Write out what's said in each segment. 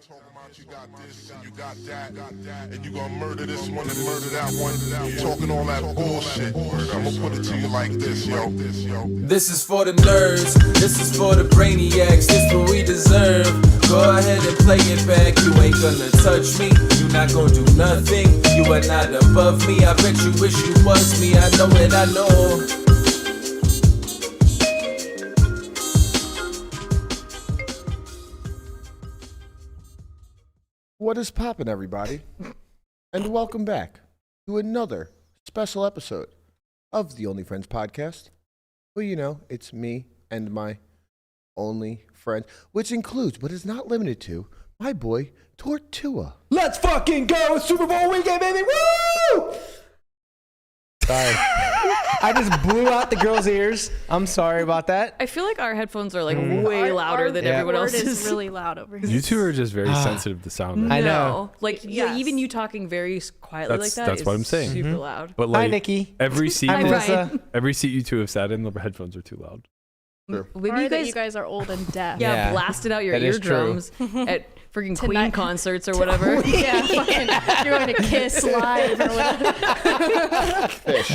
Talking about you got this and you got that, and you gonna murder this one and murder that one. Talking all that bullshit. I'm gonna put it to you like this, yo. This is for the nerds, this is for the brainiacs, this what we deserve. Go ahead and play it back, you ain't gonna touch me, you not gonna do nothing, you are not above me. I bet you wish you was me, I know it, I know. What is poppin', everybody? And welcome back to another special episode of the Only Friends podcast. Well, you know, it's me and my only friend, which includes, but is not limited to, my boy, Tortua. Let's fucking go! Super Bowl weekend, baby! Woo! Sorry. I just blew out the girl's ears. I'm sorry about that. I feel like our headphones are like way louder than everyone else's. Is really loud over here. You two are just very sensitive to sound. I know. No. Like, yeah, even you talking very quietly like that That's is what I'm saying. super loud. But like Hi, Nikki. every seat, Hi, Brian. every seat you two have sat in, the headphones are too loud. Maybe Or you that guys, you guys are old and deaf. yeah, blasted out your that is true. eardrums at freaking Queen Tonight. concerts or whatever. Yeah, fucking, you're going to Kiss live or whatever.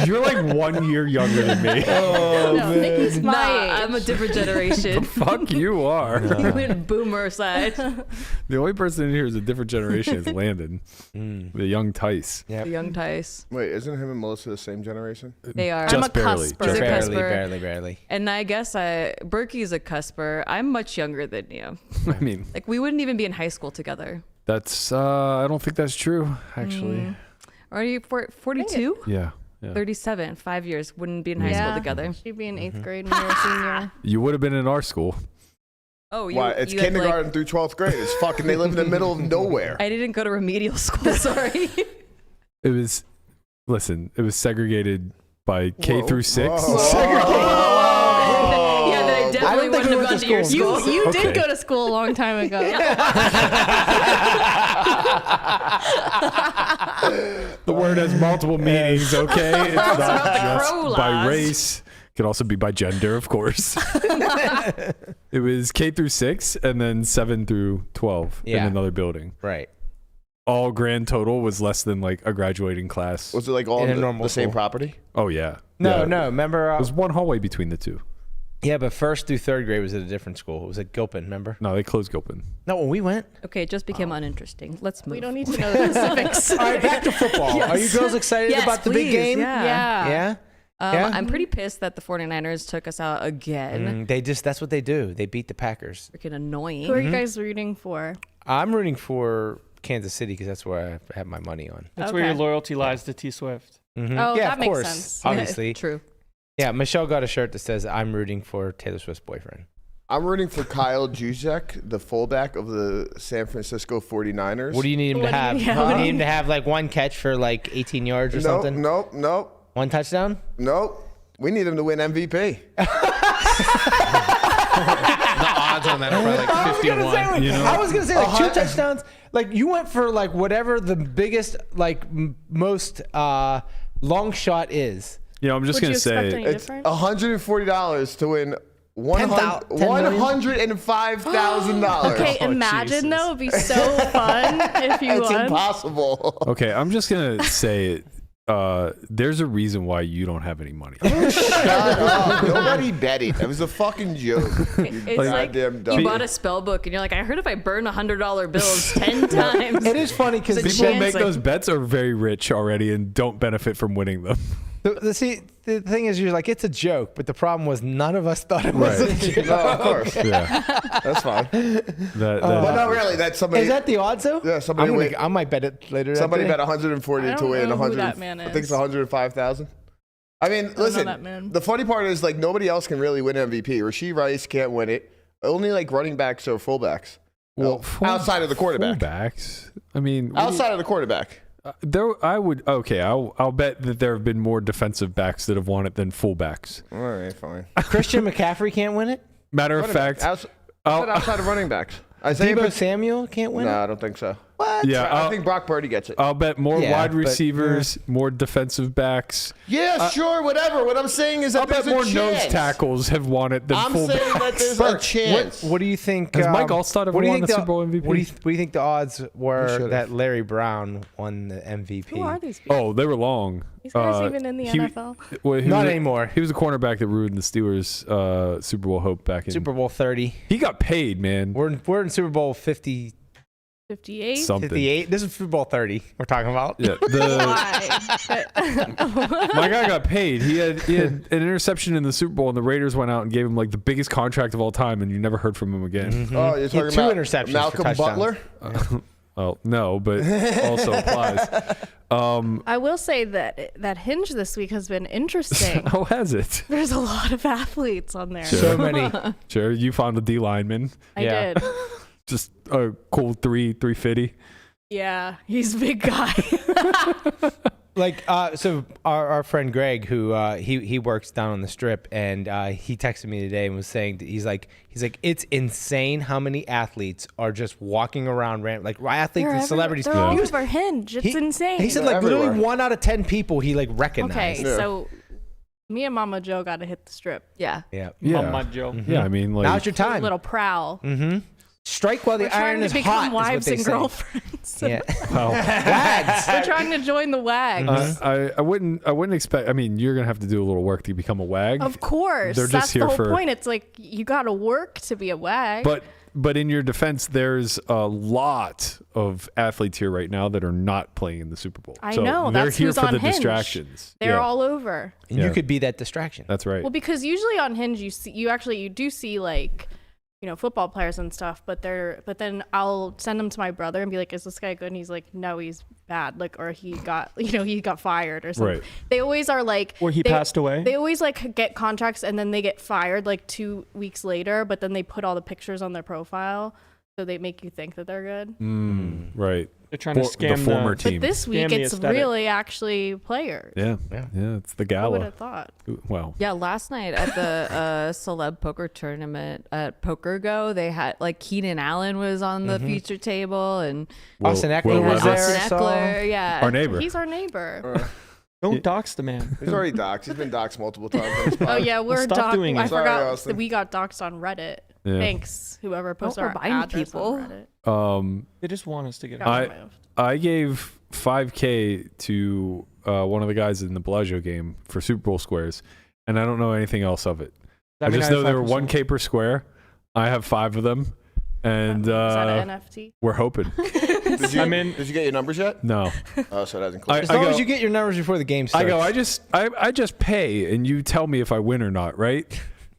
You're like 1 year younger than me. No, Nikki's my Nah, age. I'm a different generation. Fuck you are. You went boomer side. The only person in here who's a different generation is Landon, the young Tice. Yep. The young Tice. Wait, isn't him and Melissa the same generation? They are. Just I'm a barely. cusper. He's a Barely, cusper. barely. And I guess Berkey's a cusper. I'm much younger than you. I mean, Like, we wouldn't even be in high school together. that's, I don't think that's true, actually. Are you 42? Yeah. 37, 5 years. Wouldn't be in high school Yeah. together. She'd be in 8th grade when you were a senior. You would have been in our school. Oh, Why? It's you had, kindergarten through 12th grade. It's fucking, they live in the middle of nowhere. I didn't go to remedial school, sorry. It was segregated by K Whoa. through 6. Yeah, then I definitely think we wouldn't have went gone to to your school. school. You Okay. did go to school a long time ago. The word has multiple meanings, okay? It's not about the just crow by laws. race. It could also be by gender, of course. It was K through 6 and then 7 through 12 in Yeah. another building. Right. All grand total was less than like a graduating class. Was it like all In a the, normal the same school. property? Oh, yeah. No, Yeah. no. Remember? There was one hallway between the two. Yeah, but 1st through 3rd grade was at a different school. It was at Gilpin, remember? No, they closed open. No, when we went. Okay, it just became uninteresting. Let's move. We don't need to know the specifics. All right, back to football. Are you girls excited Yes, about the big please, game? Yeah. Yeah. Yeah? I'm pretty pissed that the 49ers took us out again. That's what they do. They beat the Packers. Freaking annoying. Who are you guys rooting for? I'm rooting for Kansas City because that's where I have my money on. That's where your Okay. loyalty lies to T Swift. Oh, yeah, that of makes course. sense. Obviously. True. Yeah, Michelle got a shirt that says, I'm rooting for Taylor Swift's boyfriend. I'm rooting for Kyle Juszczyk, the fullback of the San Francisco 49ers. What do you need him to What do have? you- You need him to have like one catch for like 18 yards or something? Nope. One touchdown? We need him to win MVP. The odds on that are probably like 51. I was going to say like 2 touchdowns. Like you went for like whatever the biggest, like most long shot is. You know, I'm just Would going you to expect say any It's different? $140 to win $105,000. Okay, Oh, imagine Jesus. though, it'd be so fun if you It's won. impossible. okay, I'm just going to say there's a reason why you don't have any money. Shut up. Nobody bet it. It was a fucking joke. It's like Goddamn you dumb. bought a spell book and you're like, I heard if I burn $100 bills 10 times. It is funny because It's a People who chance, make like- those bets are very rich already and don't benefit from winning them. the thing is, you're like, it's a joke, but the problem was none of us thought it was Right. a joke. No, of course. Yeah. That's fine. But no, really, that's somebody. Is that the odds though? Yeah, somebody I might bet it later. Somebody that bet day. 140 I to don't win know who 100. that man I think it's is. 105,000. I mean, know listen. that man. The funny part is like nobody else can really win MVP. Rasheed Rice can't win it. Only like running backs or fullbacks. Well, outside of the quarterback. Fullbacks. I mean, Outside of the quarterback. I'll bet that there have been more defensive backs that have won it than fullbacks. All right, fine. Christian McCaffrey can't win it. Matter of fact, outside of running backs. Isaiah Deebo Samuel can't win No, it. I don't think so. What? Yeah, I think Brock Purdy gets it. I'll bet more Yeah, wide but- receivers, more defensive backs. Yeah, sure, whatever. What I'm saying is that I'll bet there's more a chance. nose tackles have won it than I'm full saying that backs. there's a chance. What do you think? Has Mike Allstott ever won the Super Bowl MVP? What do you think the odds were should've. that Larry Brown won the MVP? Who are these people? Oh, they were long. These guys even in the NFL? Well, he Not was anymore. He was a cornerback that ruined the Steelers' Super Bowl hope back in. Super Bowl 30. He got paid, man. We're in Super Bowl 50, 58? Something. 58. This is Super Bowl 30 we're talking about. Yeah, my guy got paid. He had an interception in the Super Bowl, and the Raiders went out and gave him like the biggest contract of all time, and you never heard from him again. Mm-hmm. Oh, you're He had talking two about interceptions for Malcolm touchdowns. Butler? Well, no, but also applies. I will say that Hinge this week has been interesting. How has it? There's a lot of athletes on there. So many. Sure, you found a D lineman, I Yeah. did. just a cool 350. Yeah, he's a big guy. Like, so our friend Greg, who he works down on the Strip, and he texted me today and was saying that he's like it's insane how many athletes are just walking around like athletes and celebrities. They're all He was- over Hinge. It's insane. He said They're like literally everywhere. 1 out of 10 people he like recognized. Okay, Yeah. so me and Mama Joe got to hit the Strip. Yeah. Yeah. Yeah, Mama Joe. yeah. I mean, like Now's your A time. little prowl. Mm-hmm. Strike while the We're trying iron to is become hot. wives is and what they girlfriends. say. Yeah. wow. Wags. We're trying to join the WAGs. I wouldn't expect. I mean, you're gonna have to do a little work to become a wag. Of course. They're That's just the here whole for- point. It's like you got to work to be a WAG. But in your defense, there's a lot of athletes here right now that are not playing in the Super Bowl. I So know. they're That's here who's for on the Hinge. distractions. They're Yeah, all over. And Yeah. you could be that distraction. That's right. Well, because usually on Hinge you do see like, you know, football players and stuff, but then I'll send them to my brother and be like, is this guy good? And he's like, no, he's bad. Like, or he got fired or something. Right. They always are like, Or he passed away. They always like get contracts and then they get fired like 2 weeks later, but then they put all the pictures on their profile. So they make you think that they're good. Right. They're trying to scam the former But team. this week Scam the it's aesthetic. really actually players. yeah. Yeah. It's the I would gala. have thought. Well, Yeah, last night at the celeb poker tournament at Poker Go, they had like Keenan Allen was on the feature table and Austin Eckler Will was Levis, there. Austin I saw. Eckler, yeah. our neighbor. He's our neighbor. Don't dox the man. He's already doxxed. He's been doxxed multiple times. on this Oh pod. yeah, we're stop doxed. doing I it. Sorry, forgot Austin. that we got doxed on Reddit. Yeah. Thanks, whoever posted we're our buying address people. on Reddit. They just want us to get Got out. removed. I gave $5K to one of the guys in the Bellagio game for Super Bowl squares, and I don't know anything else of it. I just know they were 1K per square. I have 5 of them, and Is that an NFT? we're hoping. Did you, I'm in. Did you get your numbers yet? No, Oh, so it hasn't I, closed. As I long go, as you get your numbers before the game starts. I just pay, and you tell me if I win or not, right?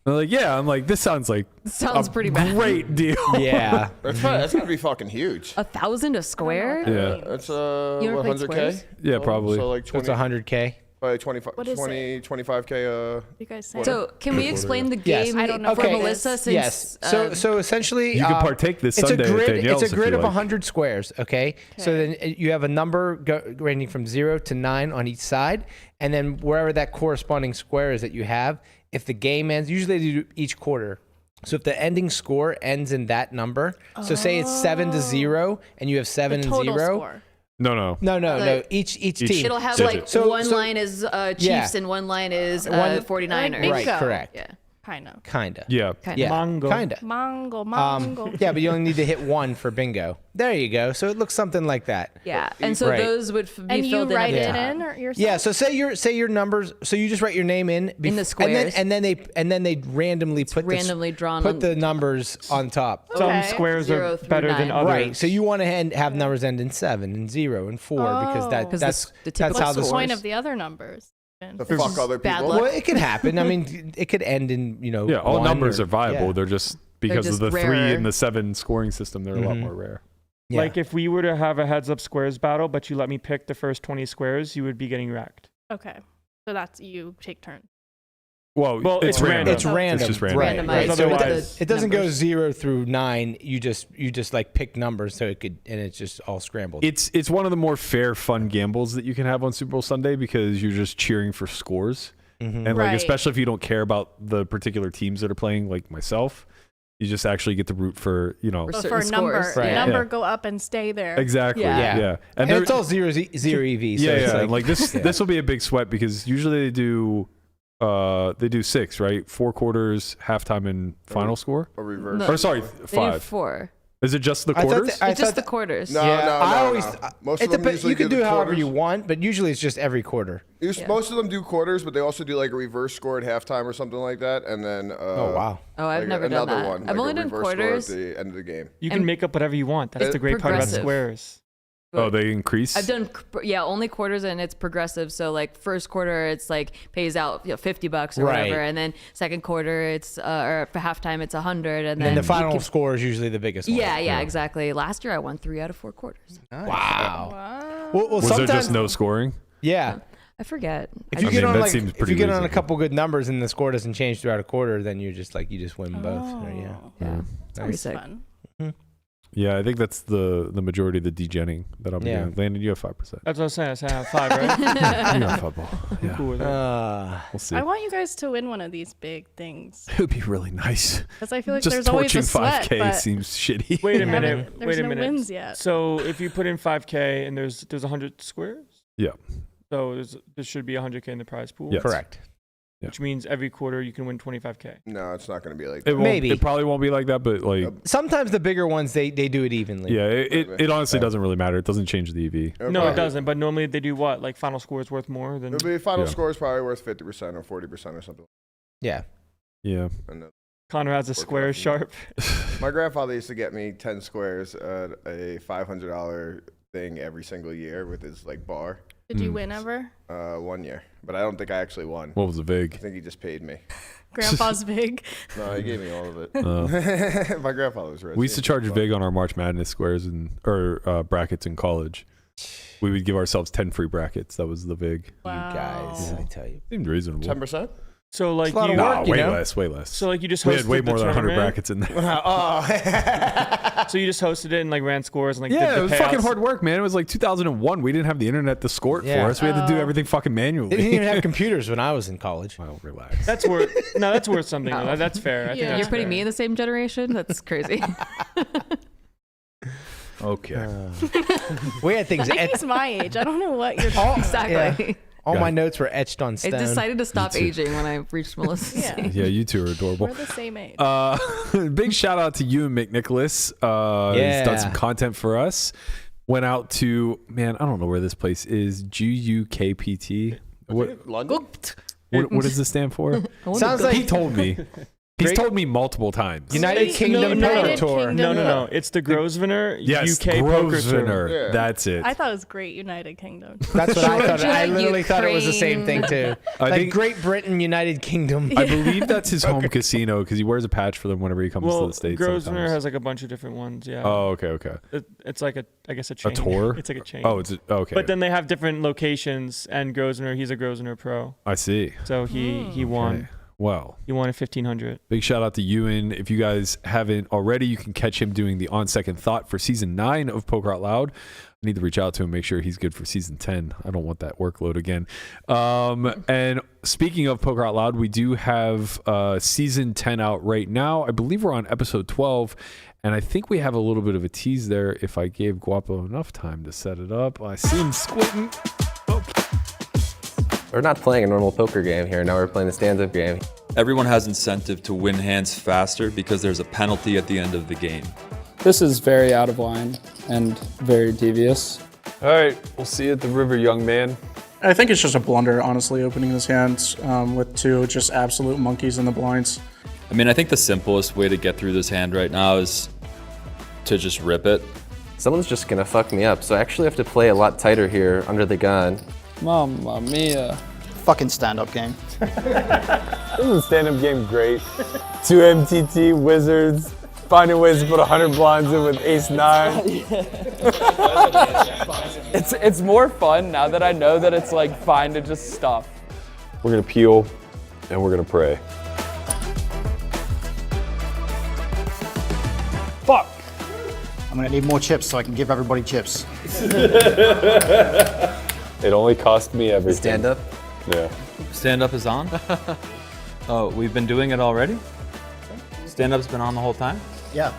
They're like, yeah. I'm like, this sounds like Sounds a pretty bad. great deal. Yeah. That's gonna be fucking huge. 1,000 a square? Yeah. That's You ever what, played 100K? squares? Yeah, probably. So like So it's 20, 100K. probably 25, What is 20, 25K. You guys say So can we explain the Yes. game I don't know for what it Melissa is. since Yes. So essentially, You can partake this it's Sunday a at grid. Danielle's It's a if grid you of like. 100 squares. Okay. So then you have a number ranging from 0 to 9 on each side, and then wherever that corresponding square is that you have, if the game ends, usually they do each quarter. So if the ending score ends in that number, so say it's 7 to 0, and you have 7 the and total 0. score. No. No. Like, Each team. it'll have So- like so- one so- line is Chiefs Yeah. and one line is One- 49ers. Like Right. bingo. Correct. Yeah. Kind of. Kinda. Yeah. Kinda. Yeah. Mongo. Kinda. Mongo. Yeah, but you only need to hit 1 for bingo. There you go. So it looks something like that. Yeah. And so Right. those would be And you filled in. write at it the in top. or yourself? Yeah, so say your numbers. So you just write your name in the squares. and then they randomly put randomly drawn put on the numbers on top. Some Okay. squares 0 are through better 9. than others. Right. So you want to have numbers end in 7 and 0 and 4 because Oh. Because that's the that's typical how What's the the point scores. of the other numbers? To fuck other bad people. luck. Well, it could happen. I mean, it could end in Yeah, all 1 numbers or- are viable. yeah. They're just because just of the 3 rarer. and the 7 scoring system, they're a lot Mhm. more rare. Yeah. Like if we were to have a heads up squares battle, but you let me pick the first 20 squares, you would be getting wrecked. Okay. So that's you take turns. Well, it's random. It's random. It's just random. Right. Randomized Right. So Otherwise- it doesn't go numbers. 0 through 9. You just like pick numbers so it could, and it's just all scrambled. It's one of the more fair, fun gambles that you can have on Super Bowl Sunday because you're just cheering for scores. Mhm. And like Right. especially if you don't care about the particular teams that are playing, like myself, You just actually get to root for, you know. For But certain for a number, scores. Right. number Yeah. go up and stay there. Exactly. Yeah. Yeah. And it's all zero EV. So Yeah, it's yeah. like, Like this, yeah. this will be a big sweat because usually they do 6, right? 4 quarters, halftime, and final score. A reverse. No. Or sorry, They do 5. 4. Is it just the I thought quarters? that- It's just the quarters. No, Yeah, no, I no, always. no. Most It of them depends. usually You can do do the however quarters. you want, but usually it's just every quarter. Most of them do quarters, but they also do like a reverse score at halftime or something like that, and then Oh wow. Oh, I've like never done another that. one. I've like only a done reverse score quarters. at the end of the game. You can And make up whatever you want. That's it's the great part about progressive. squares. Oh, they increase? I've done only quarters and it's progressive. So like first quarter it's like pays out $50 or Right. whatever, and then second quarter it's or for halftime it's 100, and And then the you final can- score is usually the biggest one. Yeah, exactly. Last year I won 3 out of 4 quarters. Wow. Wow. Well, Was there sometimes, just no scoring? Yeah. I forget. If you I get mean, on that like, seems if pretty you get on a reasonable. couple good numbers and the score doesn't change throughout a quarter, then you just win both. So, yeah. Yeah, pretty That's sick. fun. Yeah, I think that's the majority of the degenning that I'll be Yeah. doing. Landon, you have 5%. That's what I was saying. I said I have 5, right? You got football. Yeah. Cool with it. We'll see. I want you guys to win one of these big things It would be really nice. because I feel like Just there's always torching a sweat, 5K but seems shitty. Wait a we minute. haven't- there's Wait a no minute. wins yet. So if you put in 5K and there's 100 squares, Yeah. so there should be 100K in the prize pool. Yes. Correct. Yeah. Which means every quarter you can win 25K. No, it's not going to be like It that. won't, Maybe. It probably won't be like that, but like, Sometimes the bigger ones they do it evenly. yeah, it honestly doesn't really matter. It doesn't change the EV. It'll No, it probably- doesn't. But normally they do what? Like final score is worth more than. It'll be final Yeah. score is probably worth 50% or 40% or something. Yeah. Yeah. And then Conrad's a Worth square it. sharp. my grandfather used to get me 10 squares at a $500 thing every single year with his like bar. Did you win ever? 1 year, but I don't think I actually won. What was the I vig? think he just paid me. Grandpa's big. No, he gave me all of it. Uh, My grandfather was rich. we used to charge vig on our March Madness squares or brackets in college. We would give ourselves 10 free brackets. That was the vig. Wow. You guys, I tell you. Seemed reasonable. 10%? So like It's a lot you. of work, Nah, you way know? less, way less. So like you just we hosted had way the more than 100 tournament? brackets in there. So you just hosted it and like ran scores and like Yeah, did it the was fucking payouts? hard work, man. It was like 2001. We didn't have the internet to score it Yeah. for us. We had to do everything fucking They didn't manually. even have computers when I was in college. Well, relax. That's worth. No, that's worth something. though. That's fair. I think Yeah. that's You're putting fair. me in the same generation? That's crazy. Okay. We had things. I think he's my age. I don't know what you're all, Exactly. all Got my it. notes were etched on I stone. decided to stop Me too. aging when I reached Melissa's Yeah. age. Yeah, you two are adorable. We're the same age. Big shout out to Euan McNicholas. He's done some content for us. Went out to, man, I don't know where this place is. GUKPT. What does this stand for? Sounds like He told me. He's Great- told me multiple times. United It's- Kingdom no, Poker United Tour. Kingdom. No. It's the Grosvenor Yes, UK Poker Tour. Grosvenor. Yeah. That's it. I thought it was great. United Kingdom. That's what I thought. Georgia, I literally thought it was the same Ukraine. thing too. I Like think- Great Britain, United Kingdom. I believe that's his home casino because he wears a patch for them whenever he comes to Well, the States. Grosvenor sometimes. has like a bunch of different ones. Yeah. Oh, okay. It's like I guess a A chain. tour? It's like a chain. Oh, it's okay. But then they have different locations, and Grosvenor, he's a Grosvenor pro, I see. so he won. Okay. Well, He won at 1,500. big shout out to Euan. If you guys haven't already, you can catch him doing the On Second Thought for season 9 of Poker Out Loud. I need to reach out to him, make sure he's good for season 10. I don't want that workload again. And speaking of Poker Out Loud, we do have season 10 out right now. I believe we're on episode 12. And I think we have a little bit of a tease there if I gave Guapo enough time to set it up. I see him squinting. We're not playing a normal poker game here. Now we're playing the stand-up game. Everyone has incentive to win hands faster because there's a penalty at the end of the game. This is very out of line and very devious. All right, we'll see you at the river, young man. I think it's just a blunder, honestly, opening his hands with two just absolute monkeys in the blinds. I mean, I think the simplest way to get through this hand right now is to just rip it. Someone's just gonna fuck me up, so I actually have to play a lot tighter here under the gun. Mamma mia. Fucking stand-up game. This is a stand-up game great. 2 MTT wizards finding ways to put 100 blinds in with ace-9. It's more fun now that I know that it's like fine to just stuff. We're gonna peel and we're gonna pray. Fuck. I'm gonna need more chips so I can give everybody chips. It only cost me everything. Stand up. Yeah. Stand up is on. Oh, we've been doing it already? Stand-up's been on the whole time? Yeah.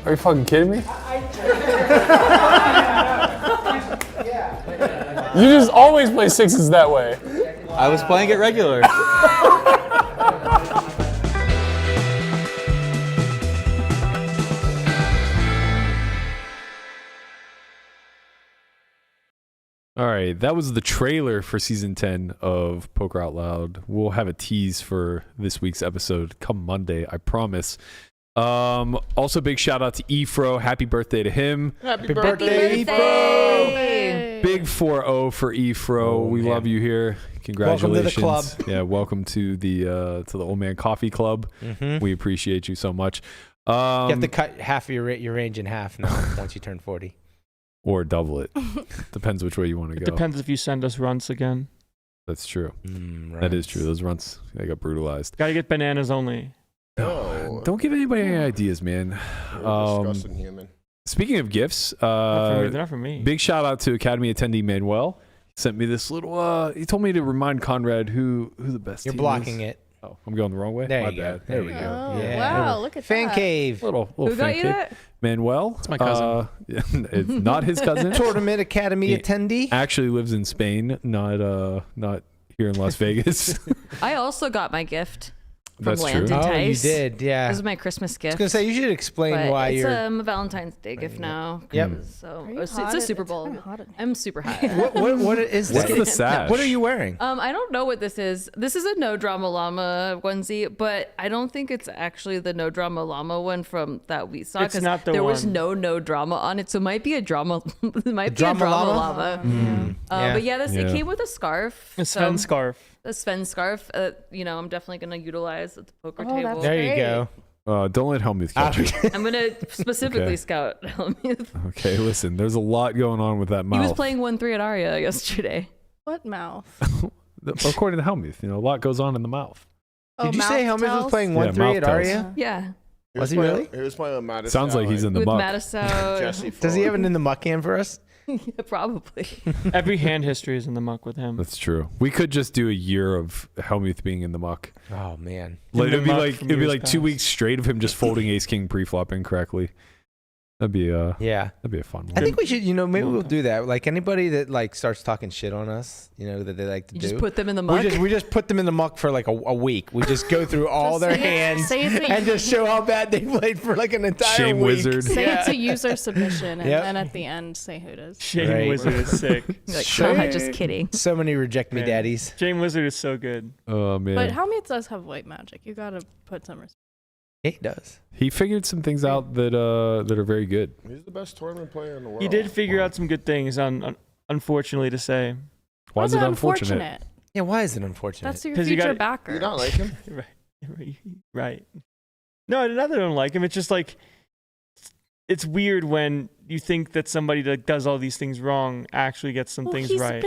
Are you fucking kidding me? You just always play sixes that way. I was playing it regular. All right, that was the trailer for season 10 of Poker Out Loud. We'll have a tease for this week's episode come Monday, I promise. Also, big shout out to Efro. Happy birthday to him. Happy birthday, Efro! Big 4-0 for Efro. We love you here. Congratulations. Welcome to the club. Yeah, welcome to the Old Man Coffee Club. We appreciate you so much. You have to cut half of your range in half now once you turn 40. Or double it. Depends which way you want to go. It depends if you send us runts again. That's true. That is true. Those runts, they got brutalized. Gotta get bananas only. No. Don't give anybody any ideas, man. Disgusting human. Speaking of gifts, They're not for me. Big shout out to Academy attendee Manuel. He sent me this little, he told me to remind Conrad who the best You're team blocking is. it. Oh, I'm going the wrong way? There My you go. bad. There we go. Oh, Yeah. wow, look at Fan that. cave. Little Who fan got you cave. that? Manuel. It's my cousin. It's not his cousin. Tournament Academy He attendee. Actually lives in Spain, not here in Las Vegas. I also got my gift from That's true. Landon Oh, you Tice. did, yeah. This is my Christmas I gift. was gonna say you should explain but why it's you're. a Valentine's Day gift now. Yep. So Are you it's hot? a Super It's Bowl. kinda hot in here. I'm super hot. What is What's that? the sash? What are you wearing? I don't know what this is. This is a No Drama Llama onesie, but I don't think it's actually the No Drama Llama one from that we saw It's not the there was one. no drama on it, so it might be a drama. It might be Drama a drama llama? llama. Yeah. But yeah, Yeah. it came with a scarf. A Sven scarf. A Sven scarf. I'm definitely gonna utilize at the poker Oh, table. that's There you great. go. Don't let Hellmuth catch you. I'm gonna specifically Okay. scout Hellmuth. Okay, listen, there's a lot going on with that mouth. He was playing 1-3 at Aria yesterday. What mouth? According to Hellmuth, a lot goes on in the mouth. Did you say mouth Hellmuth was tells? playing Yeah, 1-3 mouth at tells. Aria? Yeah, Was he really? He was playing with Mattis. Sounds like he's in the with muck. Matasow. Jesse Does he Fuller. have it in the muck hand for us? Yeah, probably. Every hand history is in the muck with him. That's true. We could just do a year of Hellmuth being in the muck. Oh man. Like, the it'd be muck like from it'd be years like 2 past. weeks straight of him just folding ace king pre-flop incorrectly. That'd be a fun one. I think we should, maybe we'll do that. Like anybody that like starts talking shit on us, that they like to You do. just put them in the muck. We just put them in the muck for like a week. We just go through all their hands say it's a- and just show how bad they played for like an entire Shame week. wizard. Say it's a user submission, and Yep. then at the end say who it is. Shane Right. Wizard is sick. Like, Sure. haha, just kidding. So many reject me Man. daddies. Shane Wizard is so good. Oh man. But Hellmuth does have white magic. You gotta put some respect. Yeah, he does. He figured some things out that are very good. He's the best tournament player in the world. He did figure out some good things, unfortunately to say. Why is it unfortunate? unfortunate? Yeah, why is it unfortunate? Because That's your you future got- backer. You don't like him? Right. No, not that I don't like him. It's just like, it's weird when you think that somebody that does all these things wrong actually gets some things he's right.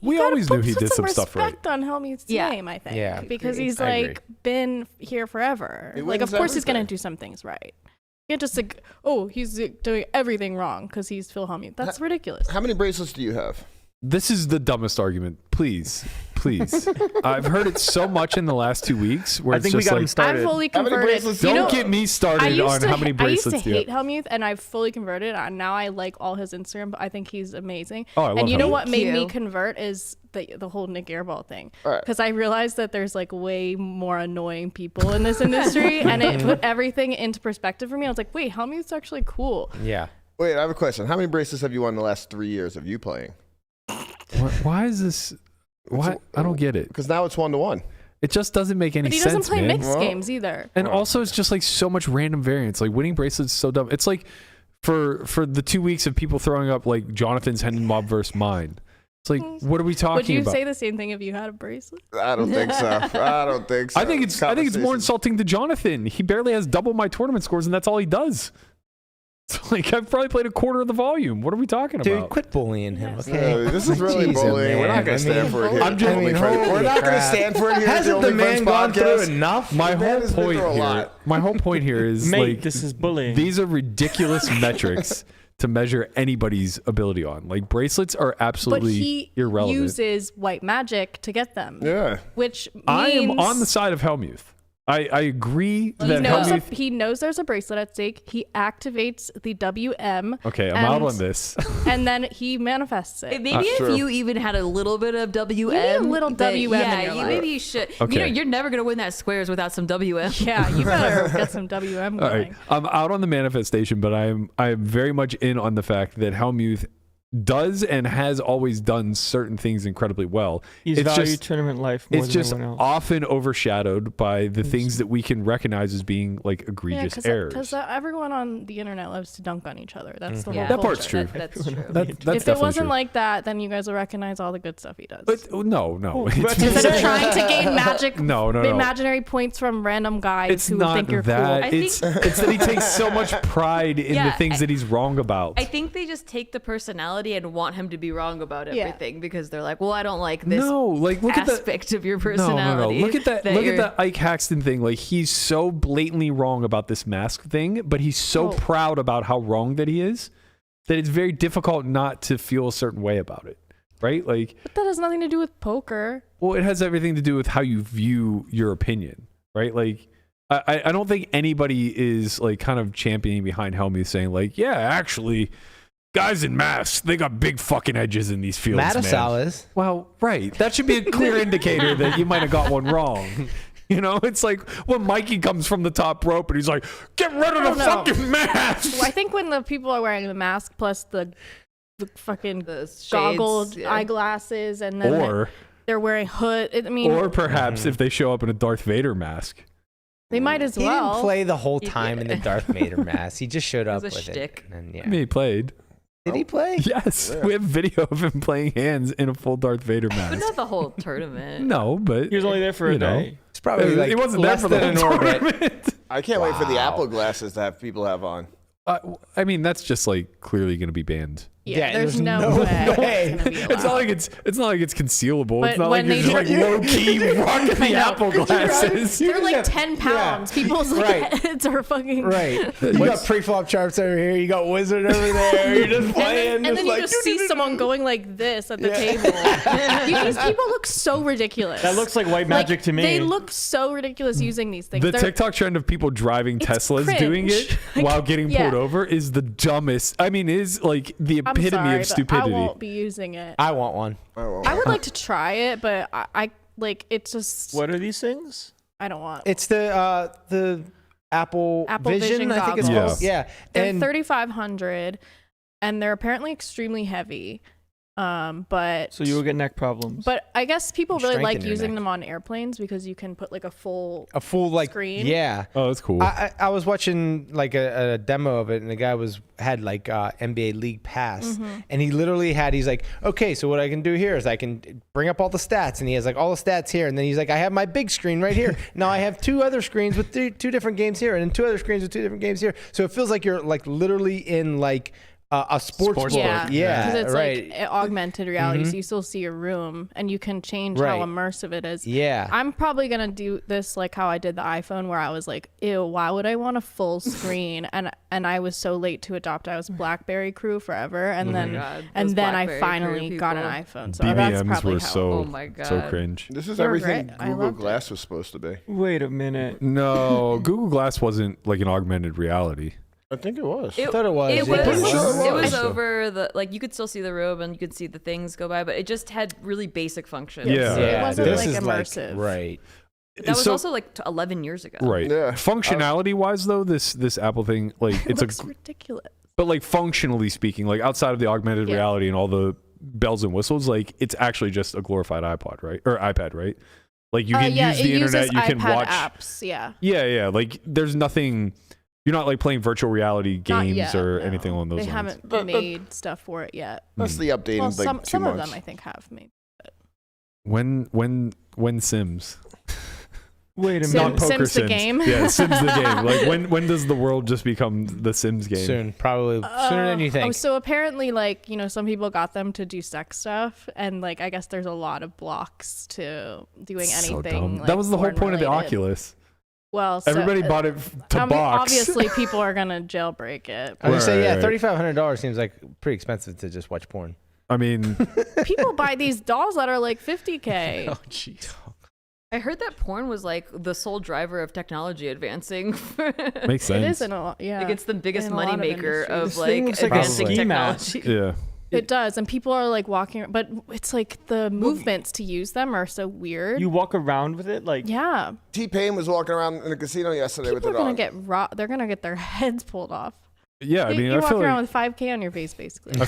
We gotta always knew put he did some some stuff right. respect on Hellmuth's Yeah. name, I think. Yeah. Because Agreed. he's I agree. like been here forever. He Like, wins of course he's gonna everything. do some things right. You can't just like, he's doing everything wrong because he's Phil Hellmuth. That's ridiculous. How many bracelets do you have? This is the dumbest argument. Please. I've heard it so much in the last 2 weeks where I it's think we just got like, him started. I'm fully How many converted. bracelets do You you don't know, get me started on how many bracelets I used do to you hate have. Hellmuth, and I've fully converted. And now I like all his Instagram. But I think he's amazing. Oh, I love and you know Hellmuth. what made me Cute. convert is the whole Nick Airball thing. Right. Because I realized that there's like way more annoying people in this industry, and it put everything into perspective for me. I was like, wait, Hellmuth's actually cool. Yeah. Wait, I have a question. How many bracelets have you won in the last 3 years of you playing? why is this? Why? I don't get it. Because now it's 1-1. It just doesn't make any But he sense, doesn't play man. mixed games either. And also, it's just like so much random variance. Like winning bracelets is so dumb. It's like for the 2 weeks of people throwing up like Jonathan's Hendon Mob versus mine. It's like, what are we talking Would you about? say the same thing if you had a bracelet? I don't think so. I don't think so. I think it's more insulting to Jonathan. He barely has double my tournament scores, and that's all he does. It's like I've probably played a quarter of the volume. What are we talking Dude, about? quit bullying him, okay? No, this is really Jeez, bullying. We're man. not going to stand for it here. I'm just- at the Only Friends. holy We're not going to crap. stand for it here. at Hasn't the Only man Friends gone through podcast. enough? My The man whole has been point through a here. lot. My whole point here is Mate, like this is bullying. these are ridiculous metrics to measure anybody's ability on. Like bracelets are But absolutely he irrelevant. uses white magic to get them. Yeah. Which means I am on the side of Hellmuth. I agree He that knows, Hellmuth. he knows there's a bracelet at stake. He activates the WM. Okay, I'm out on this. And then he manifests it. Maybe if you even had a little bit of WM. You need a little WM in your life. Maybe you should. Okay. You're never going to win that squares without some WM. Yeah, you better get some WM All going. right, I'm out on the manifestation, but I'm very much in on the fact that Hellmuth does and has always done certain things incredibly well. He's valued tournament life more it's than just everyone else. often overshadowed by the things that we can recognize as being like egregious errors. Because everyone on the internet loves to dunk on each other. That's the whole That part's culture. true. That's true. That's If it definitely wasn't true. like that, then you guys will recognize all the good stuff he does. But no. Instead of trying to gain magic, No. imaginary points from random guys It's who not think you're that. cool. It's that he takes so much pride in the things that he's wrong about. I think they just take the personality and want him to be wrong about Yeah. everything because they're like, well, I don't like this look at aspect of your personality. No. Look at that. Look you're- at that Ike Haxton thing. Like he's so blatantly wrong about this mask thing, but he's so proud about how wrong that he is that it's very difficult not to feel a certain way about it. Right? Like, But that has nothing to do with poker. well, it has everything to do with how you view your opinion, right? Like, I don't think anybody is like kind of championing behind Hellmuth saying like, yeah, actually, guys in masks, they got big fucking edges in these fields, man. Matasal. Well, right. That should be a clear indicator that you might have got one wrong. You know, it's like when Mikey comes from the top rope and he's like, get rid of the fucking mask. Well, I think when the people are wearing the mask plus the fucking shades, goggles, yeah. eyeglasses, and then Or they're wearing hood. I mean, or perhaps if they show up in a Darth Vader mask. they might as He well. didn't play the whole time in the Darth Vader mask. He just showed up was a with shtick. it. And, yeah. I mean, he played. Did he play? Yes. We have video of him playing hands in a full Darth Vader But mask. not the whole tournament. No, but He was only there for a you know. day. It's probably like he wasn't there less for the than whole an orbit. tournament. I can't wait for the Apple glasses that people have on. I mean, that's just like clearly going to be banned. Yeah, Yeah, there's there's no no way. way. It's, gonna be It's not like it's not like it's concealable. But It's not when like you're they just like low key rocking I the know. Apple glasses. They're like 10 pounds. People's like Right. heads are fucking Right. You got pre-flop charts over here. You got Wizard over there. You're just playing. And then you like, just see someone going like this at the table. These people look so ridiculous. That looks like white magic to me. They look so ridiculous using these things. The They're- TikTok trend of people driving It's Teslas cringe. doing it Like, while getting yeah. pulled over is the dumbest. I mean, is like the I'm epitome sorry, of but stupidity. I won't be using it. I want one. I would like to try it, but I like it's just What are these things? I don't want. It's the Apple Vision, I think it's goggles. called. Yeah. They're And 3,500, and they're apparently extremely heavy. But So you will get neck problems. But I guess people really like Strengthen your using neck. them on airplanes because you can put like a full like screen. Yeah. Oh, that's cool. I was watching like a demo of it, and the guy had like NBA League Pass, Mm-hmm. and he literally he's like, okay, so what I can do here is I can bring up all the stats, and he has like all the stats here, and then he's like, I have my big screen right here. Now I have two other screens with two different games here, and then two other screens with two different games here. So it feels like you're like literally in like a sports book. Yeah, Yeah, because it's right. like augmented reality, so you still see your room, and you can change how Right. immersive it is. Yeah. I'm probably gonna do this like how I did the iPhone, where I was like, ew, why would I want a full screen? and I was so late to adopt. I was BlackBerry crew forever, and then God, and those then I BlackBerry finally crew got an people. iPhone. So that's BBMs probably were how. Oh so my so God. cringe. This is They were everything great. I Google loved it. Glass was supposed to be. Wait a minute. No, Google Glass wasn't like an augmented reality. I think it was. I thought it was. It Yeah. was. Pretty sure It was So- over the like you could still see the robe and you could see the things go by, but it just had really basic functions. Yeah. It wasn't this like is immersive. right. That was So- also like 11 years ago. Right. Yeah. Functionality wise though, this Apple thing, like It it's looks a ridiculous. but like functionally speaking, like outside of the augmented Yeah. reality and all the bells and whistles, like it's actually just a glorified iPod, right? Or iPad, right? Like you can Yeah, use it the internet, uses you can iPad watch apps. Yeah. Yeah, like there's nothing you're not like playing virtual reality Not games yet, or no. anything along those They lines. haven't But- made stuff for it yet. That's the update Well, in like 2 some of months. them I think have made. When Sims? Wait a Sim- minute. Not poker Sims the game? Yeah, Sims the game. Like when does the world just become the Sims game? Soon, probably sooner than you think. Oh, so apparently, like, you know, some people got them to do sex stuff, and like, I guess there's a lot of blocks to doing So anything. dumb. Like, That was the whole porn point of the related. Oculus. Well, so, Everybody bought it to box. Obviously, people are gonna jailbreak it. I would say, yeah, Right. $3,500 seems like pretty expensive to just watch porn. I mean, People buy these dolls that are like $50K. jeez. I heard that porn was like the sole driver of technology advancing. Makes sense. It is in a yeah. Like it's the biggest in a lot of moneymaker of This thing like looks like a advancing ski mat. technology. Yeah. It does, and people are like walking, but it's like the movements to use them are so weird. You walk around with it like yeah, T-Pain was walking around in the casino yesterday people are with the gonna dog. they're gonna get their heads pulled off. Yeah, I mean, You're I feel walking around like with 5K on your face, basically.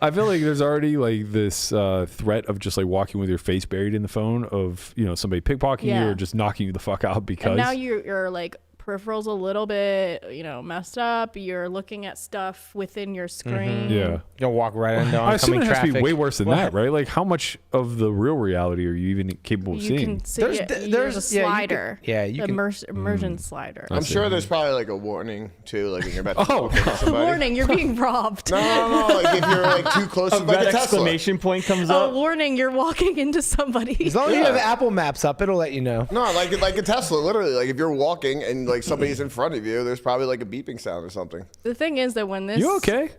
I feel like there's already like this threat of just like walking with your face buried in the phone of somebody pickpocketing you Yeah. or just knocking you the fuck out because And now you're like peripherals a little bit, messed up. You're looking at stuff within your screen. yeah. You'll walk right into I assume oncoming it has traffic. to be way worse than that, right? Like how much of the real reality are you even capable of You seeing? can see there's a slider. You can. Immersion slider. I'm sure there's probably like a warning too, like when you're about to walk into somebody. Warning, you're being robbed. No, like if you're like too close to a like red a Tesla. exclamation point comes Oh, up. warning, you're walking into somebody. As long as you have Apple Maps up, it'll let you know. No, like a Tesla, literally. Like if you're walking and like somebody's in front of you, there's probably like a beeping sound or something. The thing is that when this You okay?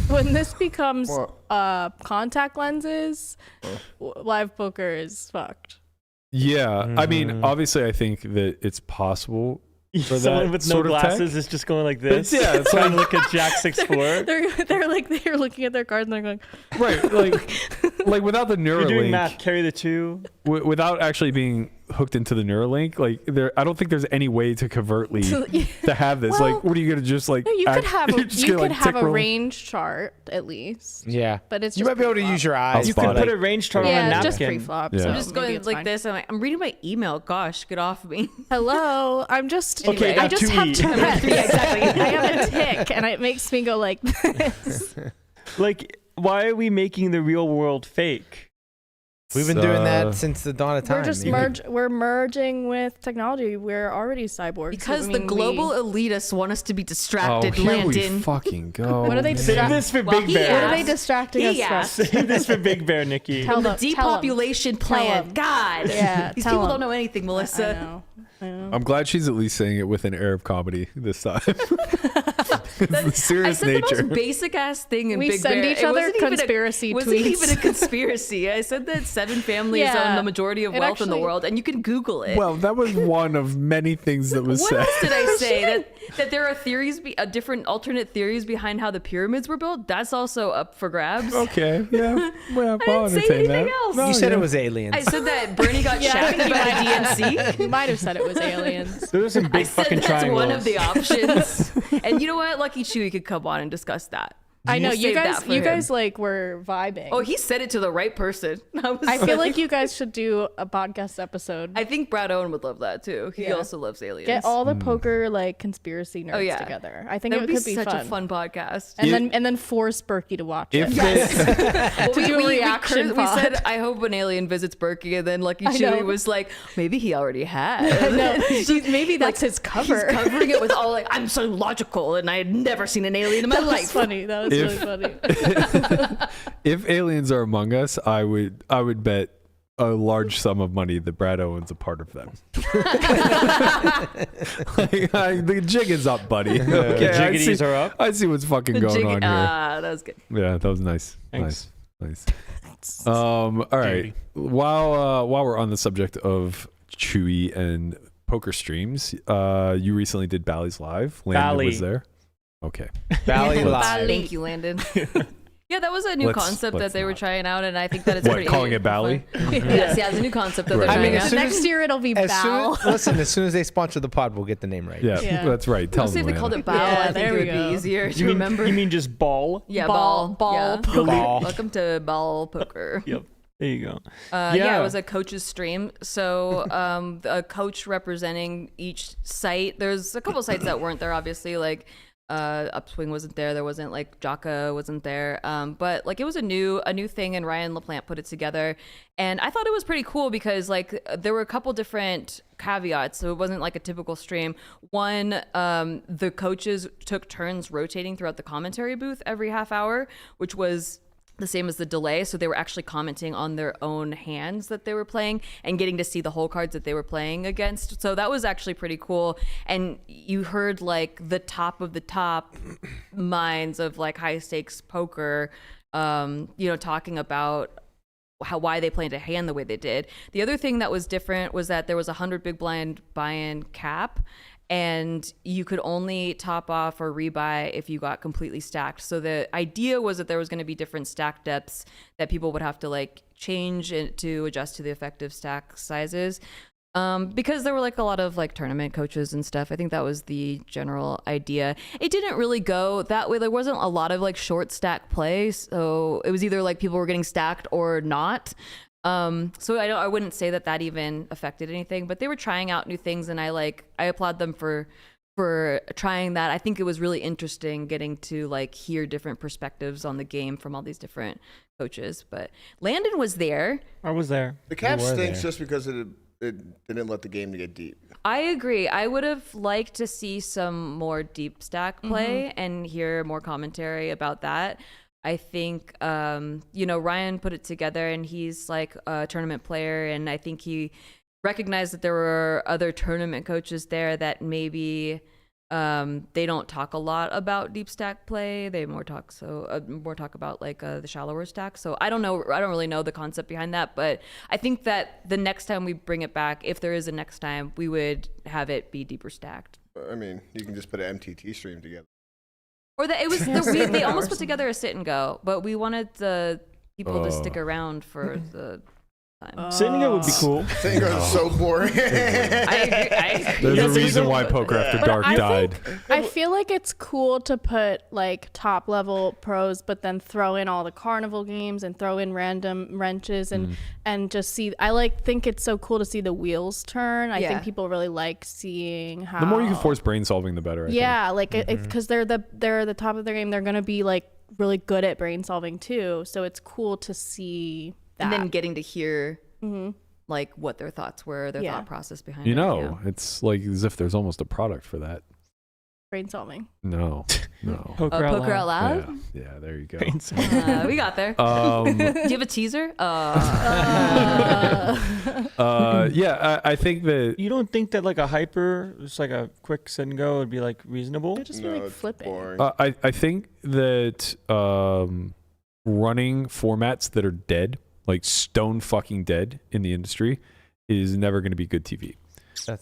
when this becomes What? contact lenses, live poker is fucked. Yeah. I mean, obviously I think that it's possible for Someone that with no sort of tech. glasses is just going like this. It's trying to like look at Jack 6'4". They're looking at their cards and they're going, right, like without the You're doing Neuralink, math. Carry the 2. without actually being hooked into the Neuralink, like I don't think there's any way to covertly to have this. Well, like, what are you gonna just like? no, you could have you're just you gonna, could like, have tick a roll? range chart at least. Yeah, But it's you just might be able to use your eyes. You can but put a range chart on a Yeah, it's napkin. just pre-flop. Yeah. So I'm just maybe going it's like fine. this. I'm reading my email. Gosh, get off me. Hello, I'm just Okay, I now just to have eat. Tourette's. Yeah, exactly. I have a tick, and it makes me go like this. Like, why are we making the real world fake? We've been doing that since the dawn of time. We're just we're merging with technology. We're already cyborgs. Because I the mean, global elitists want us to be Oh, distracted, here we Landon. fucking go. What are they Save this for Well, Big he Bear. What are they asked. distracting He us from? asked. Save this for Big Bear, Nikki. Tell the them. depopulation Tell plan. them. God. Yeah, These tell people them. don't know anything, I Melissa. know. I'm glad she's at least saying it with an air of comedy this time. It's the I serious said nature. the most basic ass thing in We Big send Bear. each It other wasn't even conspiracy It wasn't tweets. even a conspiracy. I said that 7 families Yeah. own the majority of It wealth in the actually- world, and you can Google it. Well, that was one of many things that was What said. else did I say? that there are theories, different alternate theories behind how the pyramids were built. That's also up for grabs. Okay, yeah. Well, I I'll didn't say entertain anything that. else. No, You said yeah. it was aliens. I said that Bernie got Yeah, I shafted think by you the might DNC. You might have said it was aliens. Those are some big I said fucking that's triangles. one of the options. And you know what? Lucky Chewy could come on and discuss that. I know We'll you save guys. that for You him. guys like were vibing. Oh, he said it to the right person. I feel like you guys should do a podcast episode. I think Brad Owen would love that too. He Yeah. also loves aliens. Get all the poker like conspiracy nerds Oh, yeah. together. I think that would it could be such fun. a fun podcast. And then force Berkey to watch If it. they- To do a reaction we pod. said, I hope an alien visits Berkey, and then Lucky I Chewy know. was like, maybe he already had. No, maybe that's his cover. He's covering it with all like, I'm so logical, and I had never seen an alien in my That was life. funny. That was If- really funny. if aliens are among us, I would bet a large sum of money that Brad Owen's a part of them. The jig is up, buddy. Okay, I jiggities see, are up. I see what's fucking going on here. That was good. Yeah, that was nice. Thanks. Nice. All right. While we're on the subject of Chewy and poker streams, you recently did Bally's Live. Landon Bally. was there. Okay. Bally Live. Thank you, Landon. Yeah, that was a new Let's- concept that let's they were not. trying out, and I think that it's What, pretty calling it Bally? fun. Yes, yeah, it's a new concept that Right. they're I mean, trying as out. soon Next year it'll be Bal. Listen, as soon as they sponsor the pod, we'll get the name right. Yeah, Yeah. that's right. Tell Let's see them. if they called Landon. it Bow. Yeah, I think there it we would go. be easier to You mean, remember. you mean just ball? Yeah, Ball Yeah. poker. Welcome to Ball Poker. Yep. There you go. Yeah, it was a coach's stream. So a coach representing each site. There's a couple sites that weren't there, obviously. Like Upswing wasn't there. There wasn't like Jaka wasn't there. But like it was a new thing, and Ryan LaPlante put it together. And I thought it was pretty cool because like there were a couple different caveats. So it wasn't like a typical stream. One, the coaches took turns rotating throughout the commentary booth every half hour, which was the same as the delay. So they were actually commenting on their own hands that they were playing and getting to see the whole cards that they were playing against. So that was actually pretty cool. And you heard like the top of the top minds of like high stakes poker, talking about why they planned a hand the way they did. The other thing that was different was that there was 100 big blind buy-in cap, and you could only top off or rebuy if you got completely stacked. So the idea was that there was going to be different stack depths that people would have to like change to adjust to the effective stack sizes. Because there were like a lot of like tournament coaches and stuff. I think that was the general idea. It didn't really go that way. There wasn't a lot of like short stack play. So it was either like people were getting stacked or not. So I wouldn't say that even affected anything, but they were trying out new things, and I applaud them for trying that. I think it was really interesting getting to like hear different perspectives on the game from all these different coaches. But Landon was there. I was there. The cap stinks just because it didn't let the game get deep. I agree. I would have liked to see some more deep stack play and hear more commentary about that. I think, Ryan put it together, and he's like a tournament player, and I think he recognized that there were other tournament coaches there that maybe they don't talk a lot about deep stack play. They more talk about like the shallower stack. So I don't really know the concept behind that, but I think that the next time we bring it back, if there is a next time, we would have it be deeper stacked. I mean, you can just put an MTT stream together. Or they almost put together a sit and go, but we wanted the people to stick around for the time. Sit and go would be cool. Sit and go is so boring. I agree. There's a reason why Poker After Dark died. I feel like it's cool to put like top level pros, but then throw in all the carnival games and throw in random wrenches and just see. think it's so cool to see the wheels turn. I think people really like seeing how The more you can force brain solving, the better. I think. Because they're the top of their game. They're gonna be like really good at brain solving too. So it's cool to see that. And then getting to hear like what their thoughts were, their thought process behind it. It's like as if there's almost a product for that. Brain solving. No. Poker out loud? Yeah, there you go. We got there. Do you have a teaser? I think that You don't think that like a hyper, just like a quick sit and go would be like reasonable? It'd just be like flipping. I think that running formats that are dead, like stone fucking dead in the industry, is never going to be good TV.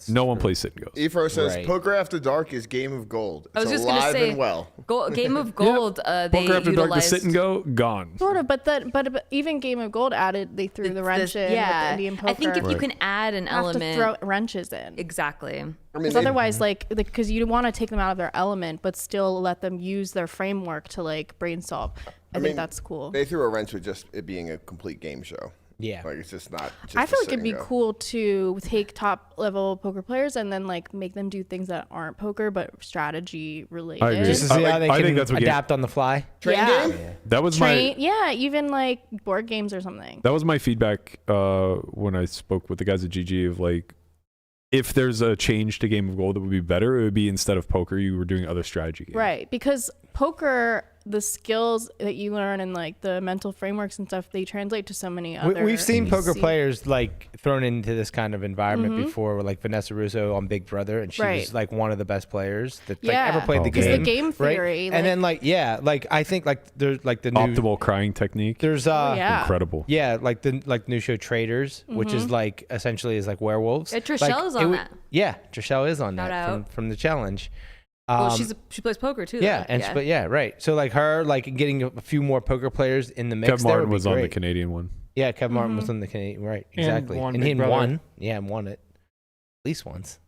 No one plays sit and goes. Efro says Poker After Dark is Game of Gold. It's I was just alive gonna say, and well. Game of Gold. They Poker After Dark, the utilized sit and go, gone. Sort of, but even Game of Gold they threw the wrench in with the Indian poker. I think if you can add an element, have to throw wrenches in. Exactly. Because otherwise, because you want to take them out of their element, but still let them use their framework to like brain solve. I think that's cool. They threw a wrench with just it being a complete game show. Yeah. Like it's just not. I feel like it'd be cool to take top level poker players and then like make them do things that aren't poker but strategy related. I agree. Just to see how they can adapt on the fly. Train game? Yeah. That was even like board games or something. That was my feedback when I spoke with the guys at GG of like, if there's a change to Game of Gold that would be better, it would be instead of poker, you were doing other strategy games. Right, because poker, the skills that you learn and like the mental frameworks and stuff, they translate to so many other. We've seen poker players like thrown into this kind of environment before, like Vanessa Russo on Big Brother, and she was like one of the best players that like ever played the game. Because the game theory, right? And then like I think like there's like the new optimal crying technique. There's incredible. Yeah, like the new show Traders, which is like essentially is like werewolves. Trishelle is on that. Yeah, Trishelle is on that from the challenge. Well, she plays poker too. Yeah, though. Right. So like her, like getting a few more poker players in the mix. Kev Martin was on the Canadian one. Yeah, Kev Martin was on the Canadian. Right, exactly. And he won. Yeah, and won it at least once.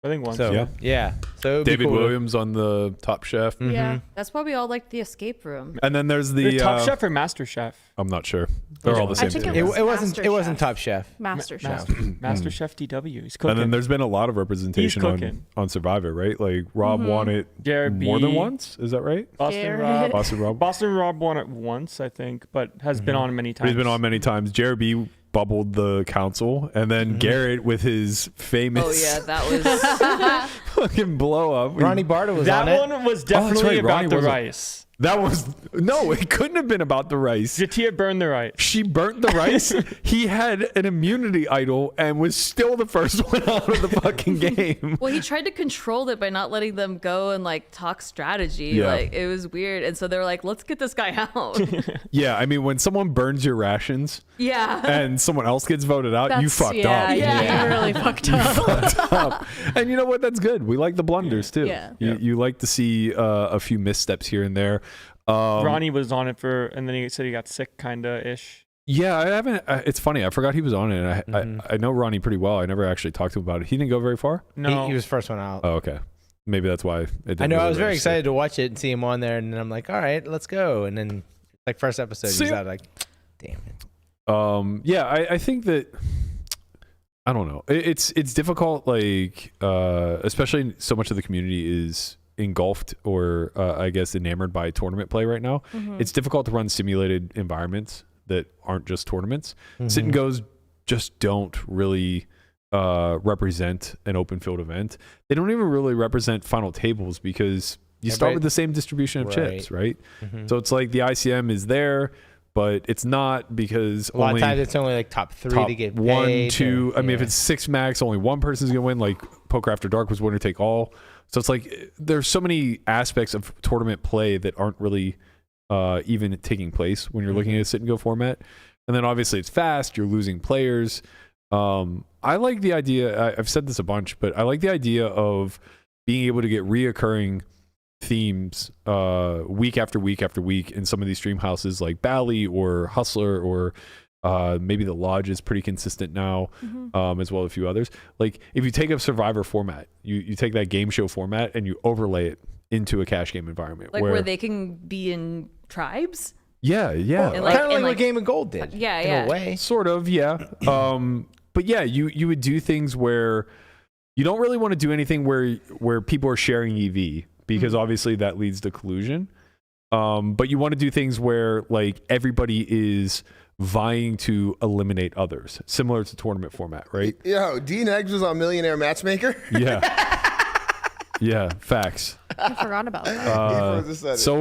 I think once. So, yeah. So David Williams on the Top Chef. Yeah, that's probably all like the escape room. And then there's the Top Chef or Master Chef. I'm not sure. They're all the same thing. It wasn't Top Chef. Master Chef. Master Chef DW. He's cooking. And then there's been a lot of representation on Survivor, right? Like Rob won it more than once. Is that right? Boston Rob won it once, I think, but has been on many times. He's been on many times. Jared B bubbled the council, and then Garrett with his famous that was fucking blow up. Ronnie Barta was on it. That one was definitely about the rice. It couldn't have been about the rice. Jatia burned the rice. She burnt the rice. He had an immunity idol and was still the first one out of the fucking game. Well, he tried to control it by not letting them go and like talk strategy. Yeah. Like it was weird. And so they were like, let's get this guy out. Yeah, I mean, when someone burns your rations and someone else gets voted out, you fucked up. Yeah, you really fucked up. And you know what? That's good. We like the blunders too. Yeah. You like to see a few missteps here and there. Ronnie was on it and then he said he got sick, kinda ish. Yeah, I haven't. It's funny. I forgot he was on it. And I know Ronnie pretty well. I never actually talked to him about it. He didn't go very far. No, he was first one out. Oh, okay. Maybe that's why. It didn't I know. really I was very register. excited to watch it and see him on there, and then I'm like, all right, let's go. And then like first episode, he's out like, damn it. Yeah, I think that. I don't know. It's difficult. Like, especially so much of the community is engulfed or I guess enamored by tournament play right now. It's difficult to run simulated environments that aren't just tournaments. Sit and goes just don't really represent an open field event. They don't even really represent final tables because you start with the same distribution of chips, right? So it's like the ICM is there, but it's not because a lot of times it's only like top three to get one, paid, two. I mean, if it's 6 max, only one person's gonna win. Like Poker After Dark was winner take all. So it's like there's so many aspects of tournament play that aren't really even taking place when you're looking at a sit and go format. And then obviously it's fast. You're losing players. I like the idea. I've said this a bunch, but I like the idea of being able to get reoccurring themes week after week after week in some of these stream houses like Bally or Hustler or maybe the Lodge is pretty consistent now, as well as a few others. Like if you take a Survivor format, you take that game show format and you overlay it into a cash game environment, like where they can be in tribes. Yeah. And kind of like what Game of Gold did. In a way. Sort of, yeah. But yeah, you would do things where you don't really want to do anything where people are sharing EV because obviously that leads to collusion. But you want to do things where like everybody is vying to eliminate others, similar to tournament format, right? Yo, Dean Eggs was on Millionaire Matchmaker. Yeah. Yeah, facts. I forgot about that. So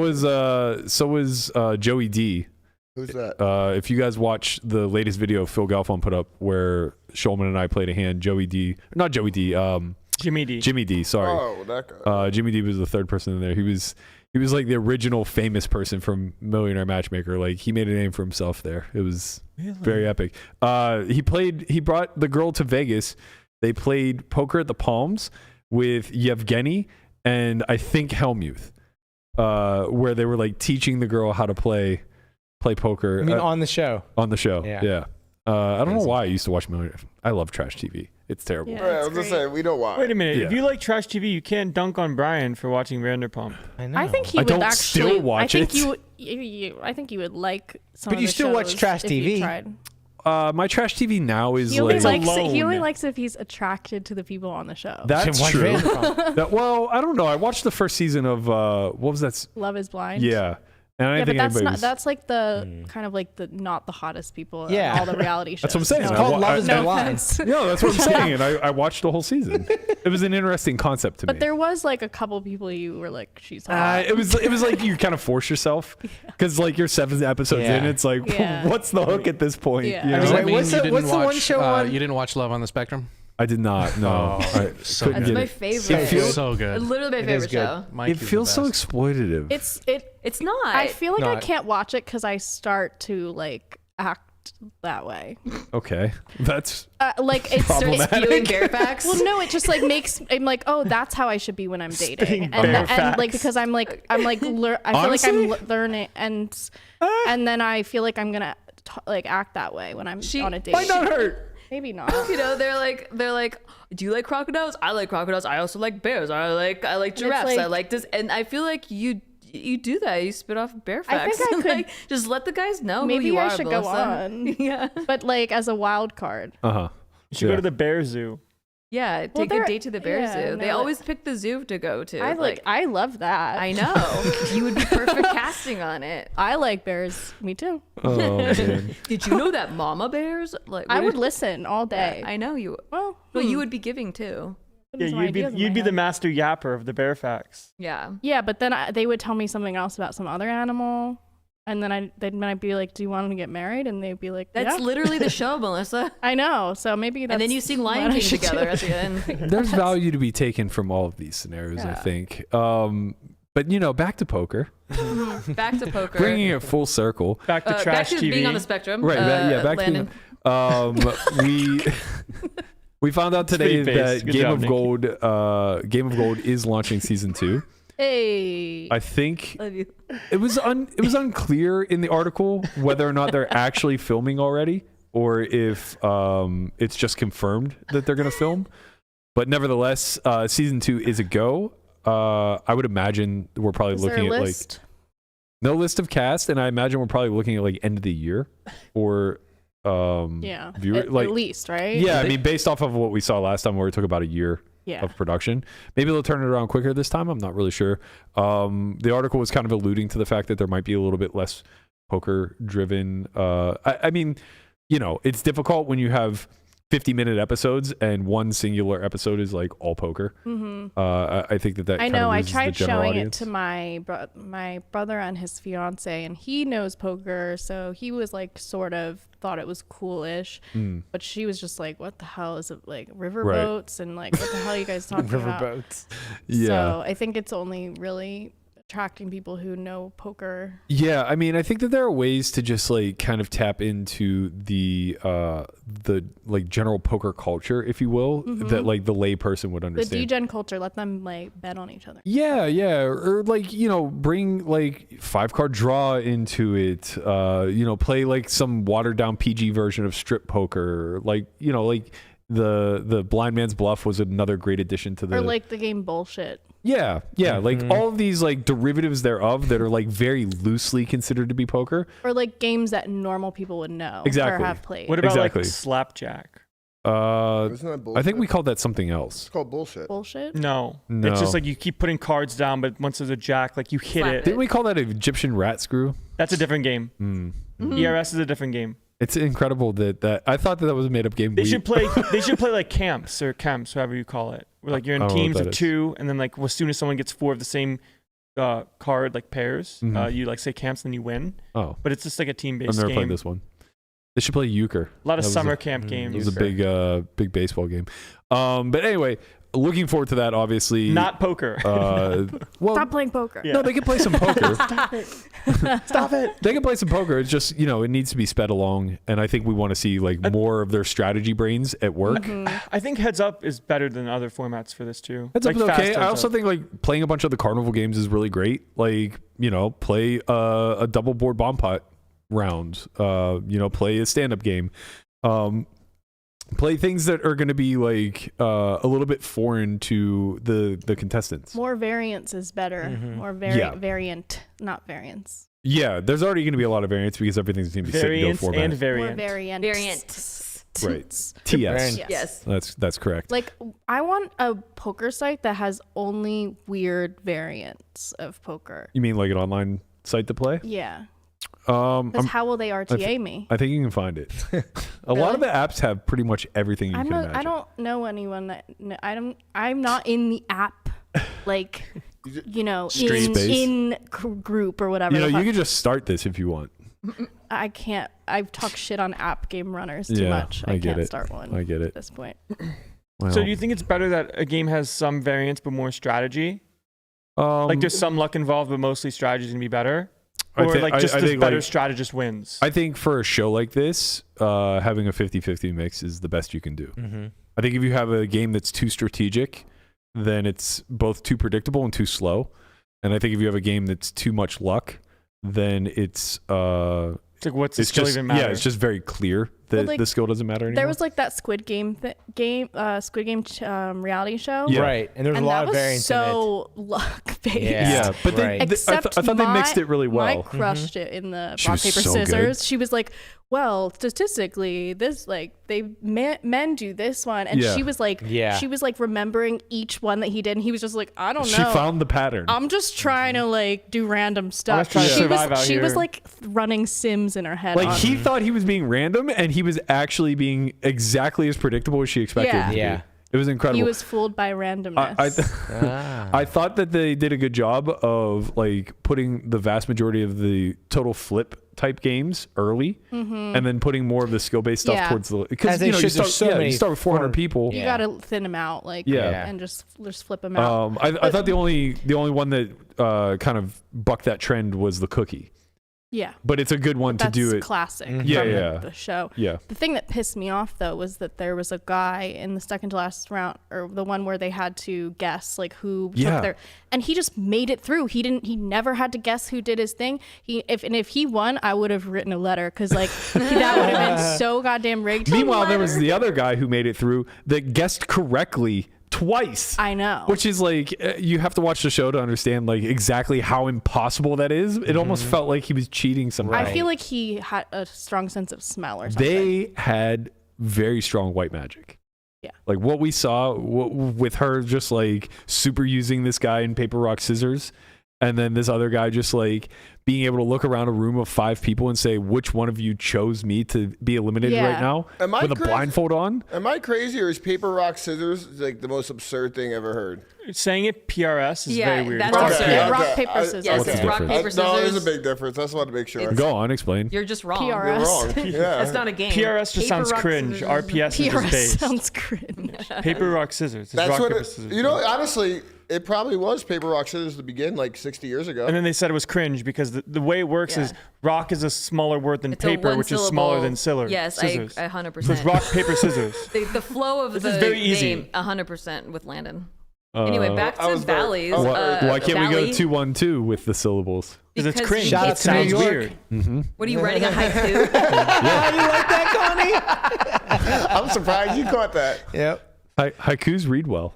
was Joey D. Who's that? If you guys watch the latest video Phil Galfond put up where Shulman and I played a hand, Jimmy D. Jimmy D, sorry. Oh, that guy. Jimmy D was the third person in there. He was like the original famous person from Millionaire Matchmaker. Like he made a name for himself there. It was very epic. He brought the girl to Vegas. They played poker at the Palms with Yevgeny and I think Hellmuth, where they were like teaching the girl how to play poker. I mean, on the show. On the show, yeah. I don't know Crazy. why I used to watch Millionaire. I love trash TV. It's terrible. Yeah, Right, I it's was gonna great. say we don't watch. Wait a minute. Yeah. If you like trash TV, you can't dunk on Brian for watching Vanderpump. I know. I think he I would don't actually. still watch I think it. I think you would like some. But of you the still watch shows trash if you TV. tried. My trash TV now is He only like likes it. He only alone. likes if he's attracted to the people on the show. that's Watch true. Vanderpump. Well, I don't know. I watched the first season of what was that? Love is Blind. Yeah, and I Yeah, didn't but think that's anybody not. was. That's like the kind of like the not the hottest people. in Yeah. all the reality shows. That's what I'm saying. No, I called wa- Love I- is no Blind. offense. No, that's what I'm saying, and I watched the whole season. It was an interesting concept to me. But there was like a couple people you were like, she's hot. It was like you kind of force yourself because like you're 7 episodes Yeah. in, it's like Yeah. what's the hook at this point? Yeah. You I know? mean, Wait, Mean what's you the didn't one watch, show on? You didn't watch Love on the Spectrum? I did not. No, I so couldn't That's get my it. favorite. feels- so good. Literally my It is favorite good. show. Mike It is the feels so best. exploitative. It's not. I feel like No, I can't watch it because I start to like act that way. Okay, that's Like it's Problematic. spewing bear facts. Well, no, it just like makes I'm like, oh, that's how I should be when I'm dating, Spitting and, bear and like facts. because I'm like I feel like Honestly? I'm learning, and then I feel like I'm gonna like act that way when I'm on a date. might not hurt. Maybe not. You know, they're like, do you like crocodiles? I like crocodiles. I also like bears. I like giraffes. like- I like this, and I feel like you do that. You spit off bear I facts. think I and, could- like, just let the guys know Maybe who you I are. should go Melissa. on. Yeah, But like as a wild card. You You should go to the bear zoo. yeah. Well, Take a they're- date to the bear yeah, zoo. no, They always pick the zoo to go to. I love that. I know. You would be perfect casting on it. I like bears. Me too. Oh man. Did you know that mama bears? Like I what would did- listen all day. I know you. Well, Well, you would be giving too. Yeah, some ideas in you'd my be the head. master yapper of the bear facts. Yeah. Yeah, but then they would tell me something else about some other animal, and then they might be like, "Do you want him to get married?" And they'd be like, That's yeah. literally the show, Melissa. I know. So maybe that's And then you sing what Lion I King should together do. at the end. There's value to be taken from all of these scenarios, I Yeah. think. But back to poker, Back to poker. bringing it full circle. Back to back trash to TV. being on the spectrum. Right, back Landon. to we found out today Sweet-faced. that Good Game job, of Nikki. Gold is launching season 2. Hey. I think Love you. it was unclear in the article whether or not they're actually filming already or if it's just confirmed that they're going to film. But nevertheless, season 2 is a go. I would imagine we're probably Is there looking a at list? no list of cast, and I imagine we're probably looking at like end of the year or Yeah. viewer At like least, right? yeah. I mean, based off of what we saw last time, where it took about a year Yeah. of production. Maybe they'll turn it around quicker this time. I'm not really sure. The article was kind of alluding to the fact that there might be a little bit less poker driven. I mean, it's difficult when you have 50-minute episodes and one singular episode is like all poker. Mm-hmm. I think that I kind know. of I loses tried the general showing audience. it to my brother and his fiance, and he knows poker, so he was like sort of thought it was coolish, but she was just like, "What the hell is it like riverboats and like what the hell are you guys talking about?" Riverboats. Yeah. So I think it's only really attracting people who know poker. Yeah, I mean, I think that there are ways to just like kind of tap into the like general poker culture, if you will, that like the lay person would The understand. degen culture, let them like bet on each other. Yeah, or like bring like 5-card draw into it. Play like some watered down PG version of strip poker. Like like the blind man's bluff was another great addition to the. Or like the game bullshit. Yeah, like all of these like derivatives thereof that are like very loosely considered to be poker. Or like games that normal people would know Exactly. or have played. What about Exactly. like slapjack? Isn't that bullshit? I think we called that something else. It's called bullshit. Bullshit? No. No. It's just like you keep putting cards down, but once there's a jack, like you hit Slap it. Didn't we call that Egyptian rat screw? That's a different game. Mm-hmm. ERS is a different game. It's incredible that I thought that was a made up game. They should play like camps, however you call it. Where like you're I in don't know teams what of that is. 2, and then like as soon as someone gets 4 of the same card, like pairs, you like say camps, then you win. Oh, But it's just like a I've team-based never game. played this one. They should play euchre. A lot of That was summer a- camp games. It was a big baseball game. But anyway, looking forward to that. Obviously, Not poker. well, Stop playing poker. Yeah. no, they can play some poker. Stop it. They can play some poker. It's just it needs to be sped along, and I think we want to see like more of their strategy brains at work. I think Heads Up is better than other formats for this too. Heads Up Like is fast okay. I Heads also Up. think like playing a bunch of the carnival games is really great. Like play a double board bomb pot round. Play a stand up game. Play things that are going to be like a little bit foreign to the contestants. More variance is better. More Yeah. variant, not variance. Yeah, there's already going to be a lot of variants because everything's going to be sit and go variants format. and More variant. variant. Right. TS. Yes. That's correct. Like, I want a poker site that has only weird variants of poker. You mean like an online site to play? Yeah. I'm- Because how will they RTA me? I think you can find it. A lot of the apps have pretty much everything you I'm can not. imagine. I don't know anyone that. I'm not in the app, like, Street space. in group or whatever. you can just start this if you want. I can't. I've talked shit on app game runners too Yeah, much. I I get can't it. start one. I get at it. this point. Well, So do you think it's better that a game has some variance but more strategy? Like there's some luck involved, but mostly strategy is gonna be better? Or I just the think, better like, strategist wins? I think for a show like this, having a 50-50 mix is the best you can do. I think if you have a game that's too strategic, then it's both too predictable and too slow. And I think if you have a game that's too much luck, then it's It's like, what's the it's skill just even matter? yeah, it's just very clear that Well, like, the skill doesn't matter anymore. There was like that Squid Game reality show. Yeah. Right. And there was a lot of variance in it. so luck based. Yeah, but Right. I Except thought they mixed it really well. Mike crushed it in the She rock was paper so good. scissors. She was like, "Well, statistically, this men do this one," and Yeah. she was like, Yeah. she was like remembering each one that he did, and he was just like, "I don't know." She found the pattern. I'm just trying to like do random stuff. trying to She survive out she was here. like running Sims in her head. Like on- he thought he was being random, and he was actually being exactly as predictable as she expected Yeah. him to Yeah. be. It was incredible. He was fooled by randomness. I thought that they did a good job of like putting the vast majority of the total flip type games early, and then putting more of the skill based stuff towards the because you start with 400 people. You gotta thin them out, and just flip them out. I thought the only one that kind of bucked that trend was the cookie. Yeah, but it's a good one to do it. Classic. From the show. Yeah. The thing that pissed me off though was that there was a guy in the second to last round, or the one where they had to guess like who took their, and he just made it through. He never had to guess who did his thing. If he won, I would have written a letter because like that would have been so goddamn rigged. Meanwhile, there was the other guy who made it through that guessed correctly twice. I know. Which is like, you have to watch the show to understand like exactly how impossible that is. It almost felt like he was cheating somehow. I feel like he had a strong sense of smell or something. They had very strong white magic. Yeah. Like what we saw with her just like super using this guy in paper, rock, scissors. And then this other guy just like being able to look around a room of 5 people and say, which one of you chose me to be eliminated right now with a blindfold on? Am I crazy, or is paper, rock, scissors like the most absurd thing ever heard? Saying it PRS is very weird. That's absurd. Rock, paper, scissors. Yes, it's rock, paper, scissors. No, there's a big difference. I just wanted to make sure. Go on, explain. You're just wrong. PRS. You're wrong. Yeah. That's not a game. PRS just sounds cringe. RPS is just based. sounds cringe. Paper, rock, scissors. That's rock, what paper, it, scissors. you know. Honestly, it probably was paper, rock, scissors to begin like 60 years ago. And then they said it was cringe because the way it works is rock is a smaller word than paper, which is smaller than scissors. Yes, scissors. I 100%. So it's rock, paper, scissors. The flow of this the is very easy. name 100% with Landon. Anyway, back to Valleys. Why can't we go 2-1-2 with the syllables? Because it's cringe. Shout out It to sounds New York. weird. What are you writing a haiku? You like that, Connie? I'm surprised you caught that. Yep. Haikus read well.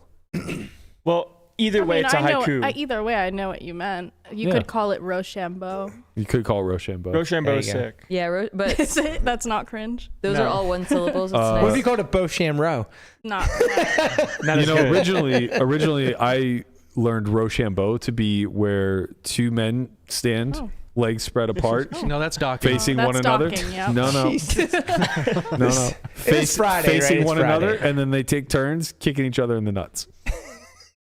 Well, either way, it's a haiku. Either way, I know what you meant. You could call it Rochambeau. You could call it Rochambeau. Rochambeau is sick. Yeah, but Is it? That's not cringe. those are all one syllables. It's What nice. if you called it Beauchambeau? Not. Not as good. originally I learned Rochambeau to be where 2 men stand, legs spread apart, No, that's docking. facing That's one another. docking, yep. No. It's Friday, facing right? one It's another, Friday. and then they take turns kicking each other in the nuts.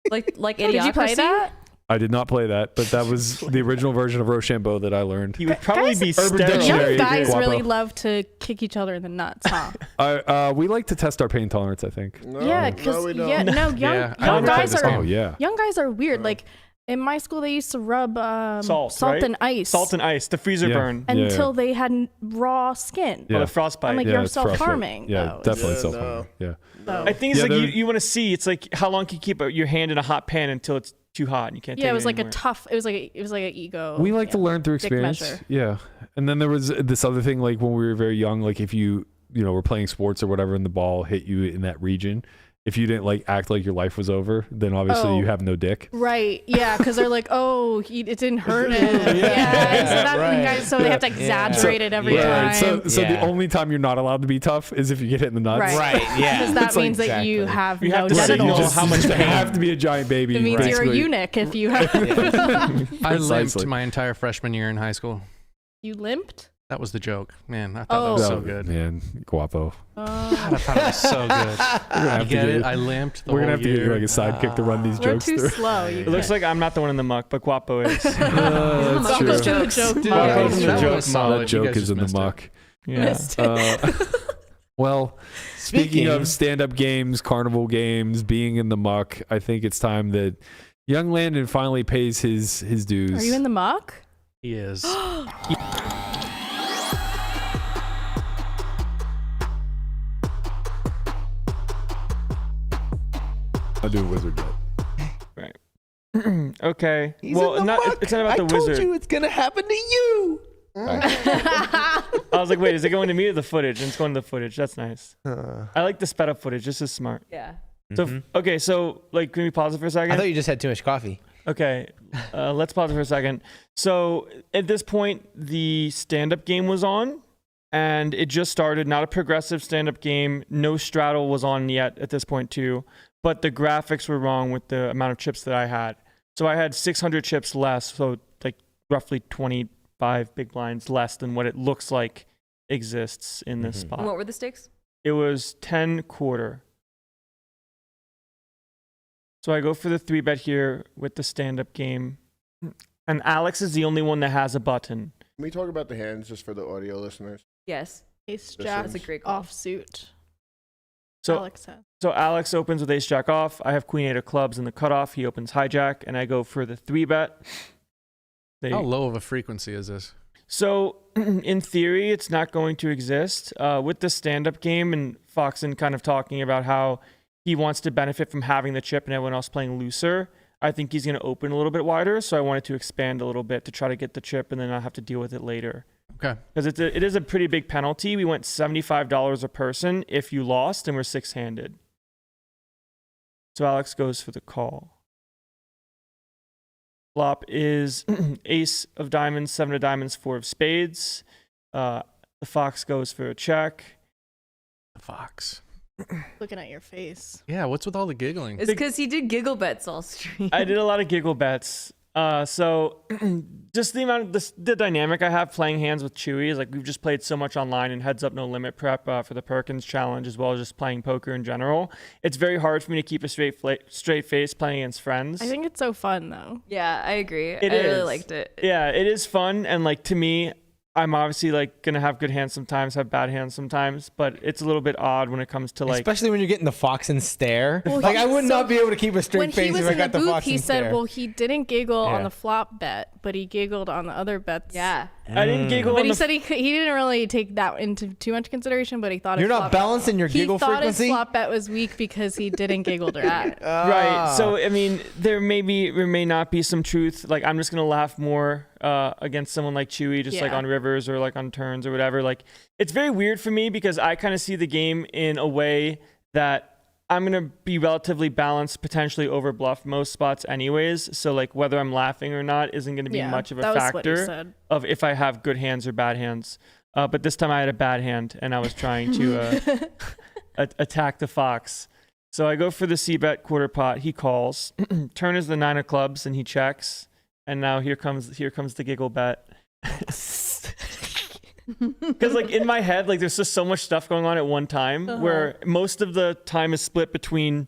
Like Did you play Idiocracy? that? I did not play that, but that was the original version of Rochambeau that I learned. He would probably be Urban sterile. Dictionary. Young guys Guapo. really love to kick each other in the nuts, huh? We like to test our pain tolerance, I think. No, Yeah, no, because we don't. young Yeah, I young never played guys this are game. Oh yeah. young guys are weird. Like in my school, they used to rub Salt, right? and ice, Salt and ice, the freezer Yeah. burn. until they had raw skin. Yeah. Oh, the frostbite. I'm like, Yeah, you're it's frostbite. self-harming. Yeah, though. definitely Yeah, self-harming. Yeah. So- I think it's Yeah, like there- you want to see. It's like how long can you keep your hand in a hot pan until it's too hot and you can't. Yeah, take it was like anymore. a tough. It was like an ego. We like to learn through dick experience. measure. Yeah. And then there was this other thing, like when we were very young, like if you were playing sports or whatever and the ball hit you in that region, if you didn't like act like your life was over, then obviously you have no dick. Right. Yeah, because they're like, oh, it didn't hurt him. Yeah. So that guys, so they have to exaggerate it every time. So the only time you're not allowed to be tough is if you get hit in the nuts. Right. Yeah. Because that It's like- means that you have You no have to say genitals. you how much You pain. have to be a giant baby. It means you're a basically. eunuch if you have. I limped Precisely. my entire freshman year in high school. You limped? That was the joke. Man, I thought Oh. that was so Oh, good. Man, guapo. I thought it was so good. You get it? I limped the We're gonna whole have to get you year. like a sidekick to run these We're jokes too through. slow. It looks like I'm not the one in the muck, but Guapo is. That's Muck true. is Go to the jokes. joke Dude, mode. Guapo's in the that joke was mode. solid. That You joke guys is just in the missed it. muck. Yeah. Missed it. Well, speaking of stand-up games, carnival games, being in the muck, I think it's time that young Landon finally pays his dues. Are you in the muck? He is. I'll do a wizard bet. Okay. He's well, in the muck. it's not about the I told wizard. you it's gonna happen to you. I was like, wait, is it going to me or the footage? And it's going to the footage. That's nice. I like the sped up footage. This is smart. Yeah. So okay, so like, can we pause it for a second? I thought you just had too much coffee. Okay, let's pause it for a second. So at this point, the stand-up game was on, and it just started. Not a progressive stand-up game. No straddle was on yet at this point too, but the graphics were wrong with the amount of chips that I had. So I had 600 chips less, so like roughly 25 big blinds less than what it looks like exists in this spot. And what were the stakes? It was 10 quarter. So I go for the 3-bet here with the stand-up game. And Alex is the only one that has a button. Can we talk about the hands just for the audio listeners? Yes. Ace This jack is- That's a great call. offsuit. So Alex has. So Alex opens with ace jack off. I have queen 8 of clubs in the cutoff. He opens hijack, and I go for the 3-bet. How low of a frequency is this? So in theory, it's not going to exist. With the stand-up game and Foxen kind of talking about how he wants to benefit from having the chip and everyone else playing looser, I think he's going to open a little bit wider. So I wanted to expand a little bit to try to get the chip and then not have to deal with it later. Okay. Because it is a pretty big penalty. We went $75 a person if you lost, and we're 6-handed. So Alex goes for the call. Flop is ace of diamonds, 7 of diamonds, 4 of spades. The Fox goes for a check. The Fox. Looking at your face. Yeah, what's with all the giggling? It's because he did giggle bets all stream. I did a lot of giggle bets. So just the amount of the dynamic I have playing hands with Chewy is like we've just played so much online and heads up no limit prep for the Perkins challenge, as well as just playing poker in general. It's very hard for me to keep a straight face playing against friends. I think it's so fun though. Yeah, I agree. It I is. really liked it. Yeah, it is fun, and like to me, I'm obviously like gonna have good hands sometimes, have bad hands sometimes, but it's a little bit odd when it comes to like. Especially when you're getting the fox and stare. Well, like I would so not be able to keep a straight When face he was if I in the got the booth, fox he and said, stare. well, he didn't giggle on Yeah. the flop bet, but he giggled on the other bets. Yeah. I didn't giggle. But on he the said he didn't really take that into too much consideration, but he thought You're his not flop balancing your giggle he thought frequency? his flop bet was weak because he didn't giggle during it. Right. So I mean, there may not be some truth. Like I'm just gonna laugh more against someone like Chewy, just like Yeah. on rivers or like on turns or whatever. Like it's very weird for me because I kind of see the game in a way that I'm gonna be relatively balanced, potentially over bluff most spots anyways. So like whether I'm laughing or not isn't gonna be Yeah, much of a that was what he factor said. of if I have good hands or bad hands. But this time I had a bad hand and I was trying to attack the Fox. So I go for the C-bet quarter pot. He calls. Turn is the 9 of clubs and he checks. And now here comes the giggle bet. Because like in my head, like there's just so much stuff going on at one time where most of the time is split between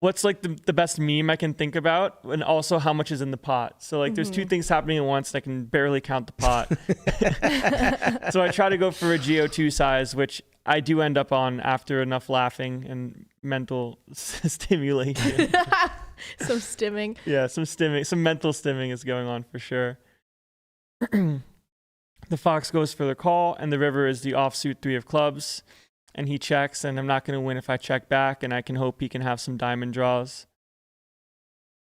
what's like the best meme I can think about and also how much is in the pot. So like there's two things happening at once and I can barely count the pot. So I try to go for a GO2 size, which I do end up on after enough laughing and mental stimulation. Some stimming. Yeah, some mental stimming is going on for sure. The Fox goes for the call, and the river is the offsuit 3 of clubs, and he checks, and I'm not going to win if I check back, and I can hope he can have some diamond draws.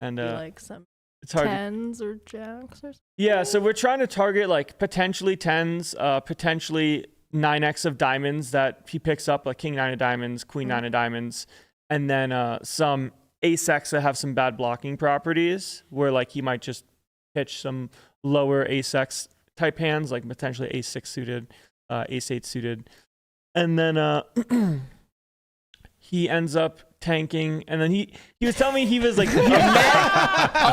And Like some it's hard. tens or jacks or something. Yeah, so we're trying to target like potentially tens, potentially 9x of diamonds that he picks up, like king 9 of diamonds, queen 9 of diamonds, and then some ace x that have some bad blocking properties, where like he might just pitch some lower ace x type hands, like potentially ace 6 suited, ace 8 suited, and then he ends up tanking, and then he was telling me he was like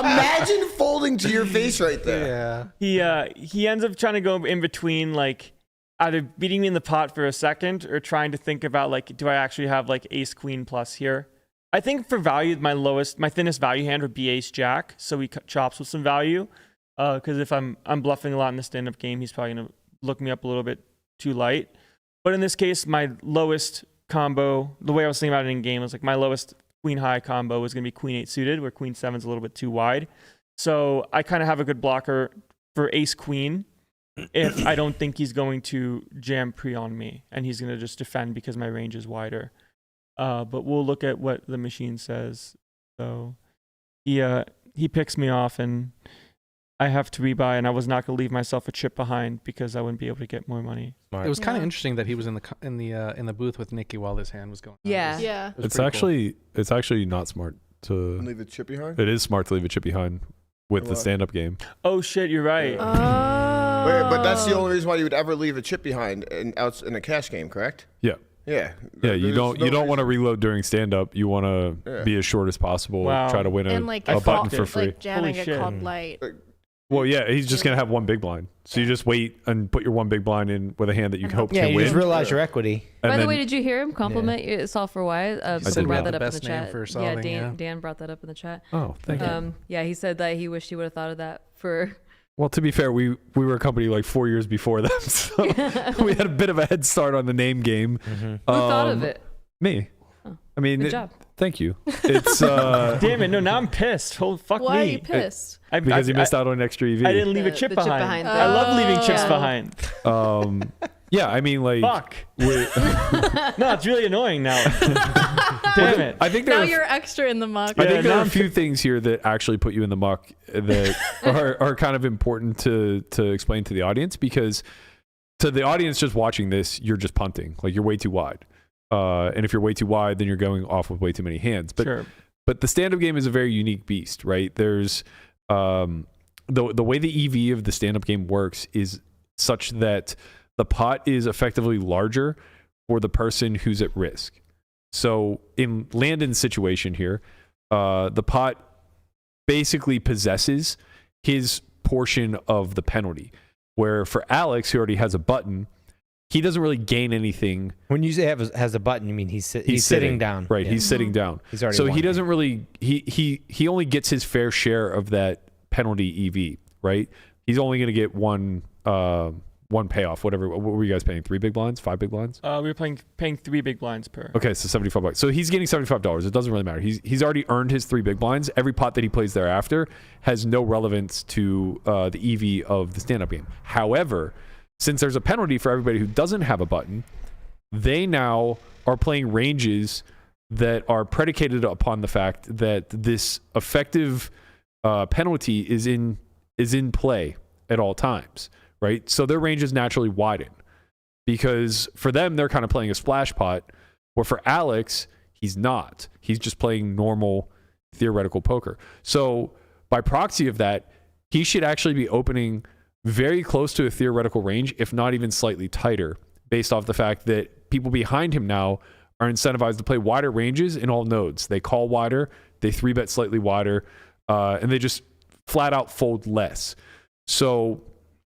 Imagine folding to your face right there. Yeah. he ends up trying to go in between like either beating me in the pot for a second or trying to think about like, do I actually have like ace queen plus here? I think for value, my thinnest value hand would be ace jack, so he chops with some value. Because if I'm bluffing a lot in the stand-up game, he's probably gonna look me up a little bit too light. But in this case, my lowest combo, the way I was thinking about it in game was like my lowest queen high combo was gonna be queen 8 suited, where queen 7's a little bit too wide. So I kind of have a good blocker for ace queen if I don't think he's going to jam pre on me, and he's gonna just defend because my range is wider. But we'll look at what the machine says. So he picks me off, and I have to rebuy, and I was not going to leave myself a chip behind because I wouldn't be able to get more money. It was kind of interesting that he was in the booth with Nikki while this hand was going on. Yeah. Yeah. It's actually not smart to Leave a chip behind? It is smart to leave a chip behind with the stand-up game. Oh shit, you're right. Wait, but that's the only reason why you would ever leave a chip behind in a cash game, correct? Yeah. Yeah. Yeah, you don't want to reload during stand-up. You want to Yeah. be as short as possible. Wow. Try to win And a like button for free. like jamming Holy it shit. called light. Well, yeah, he's just going to have one big blind. So you just wait and put your one big blind in with a hand that you hope can win. Yeah, you just realize your equity. By the way, did you hear him compliment Solve for Why? Someone brought that up in the chat. Dan brought that up in the chat. Oh, thank you. Yeah, he said that he wished he would have thought of that for... Well, to be fair, we were a company like 4 years before them, so we had a bit of a head start on the name game. Who thought of it? Me. Oh, I mean, good job. Thank you. It's damn it! No, now I'm pissed. Oh, fuck Why me. are you pissed? Because you missed out on an extra EV. I didn't leave a chip behind. I love leaving chips behind. Yeah, I mean, like, fuck. No, it's really annoying now. Damn it! I think now you're extra in the muck. I think there are a few things here that actually put you in the muck that are kind of important to explain to the audience, because to the audience just watching this, you're just punting. Like, you're way too wide. And if you're way too wide, then you're going off with way too many hands. But but the stand-up game is a very unique beast, right? There's the way the EV of the stand-up game works is such that the pot is effectively larger for the person who's at risk. So in Landon's situation here, the pot basically possesses his portion of the penalty, where for Alex, who already has a button, he doesn't really gain anything. When you say has a button, you mean he's sitting down. Right, he's sitting down. He's already so he doesn't really, he only gets his fair share of that penalty EV, right? He's only going to get one payoff, whatever. What were you guys paying? 3 big blinds? 5 big blinds? We were paying 3 big blinds per. Okay, so $75. So he's getting $75. It doesn't really matter. He's already earned his 3 big blinds. Every pot that he plays thereafter has no relevance to the EV of the stand-up game. However, since there's a penalty for everybody who doesn't have a button, they now are playing ranges that are predicated upon the fact that this effective penalty is in play at all times, right? So their ranges naturally widen, because for them, they're kind of playing a splash pot, where for Alex, he's not. He's just playing normal theoretical poker. So by proxy of that, he should actually be opening very close to a theoretical range, if not even slightly tighter, based off the fact that people behind him now are incentivized to play wider ranges in all nodes. They call wider, they 3-bet slightly wider, and they just flat out fold less. So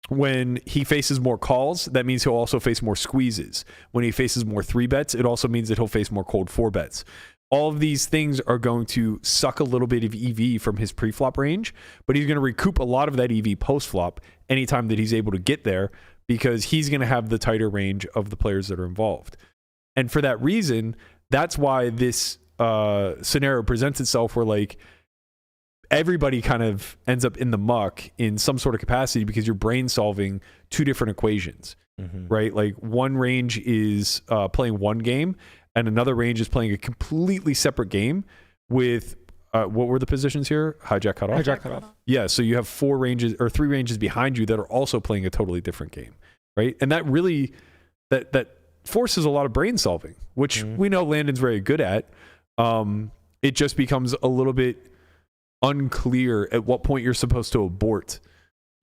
when he faces more calls, that means he'll also face more squeezes. When he faces more 3-bets, it also means that he'll face more cold 4-bets. All of these things are going to suck a little bit of EV from his pre-flop range, but he's going to recoup a lot of that EV post-flop anytime that he's able to get there, because he's going to have the tighter range of the players that are involved. And for that reason, that's why this scenario presents itself, where like everybody kind of ends up in the muck in some sort of capacity, because you're brain solving 2 different equations, right? Like one range is playing one game, and another range is playing a completely separate game with what were the positions here? Hijack, cutoff? Hijack, cutoff. Yeah, so you have 4 ranges or 3 ranges behind you that are also playing a totally different game, right? And that really, that forces a lot of brain solving, which we know Landon's very good at. It just becomes a little bit unclear at what point you're supposed to abort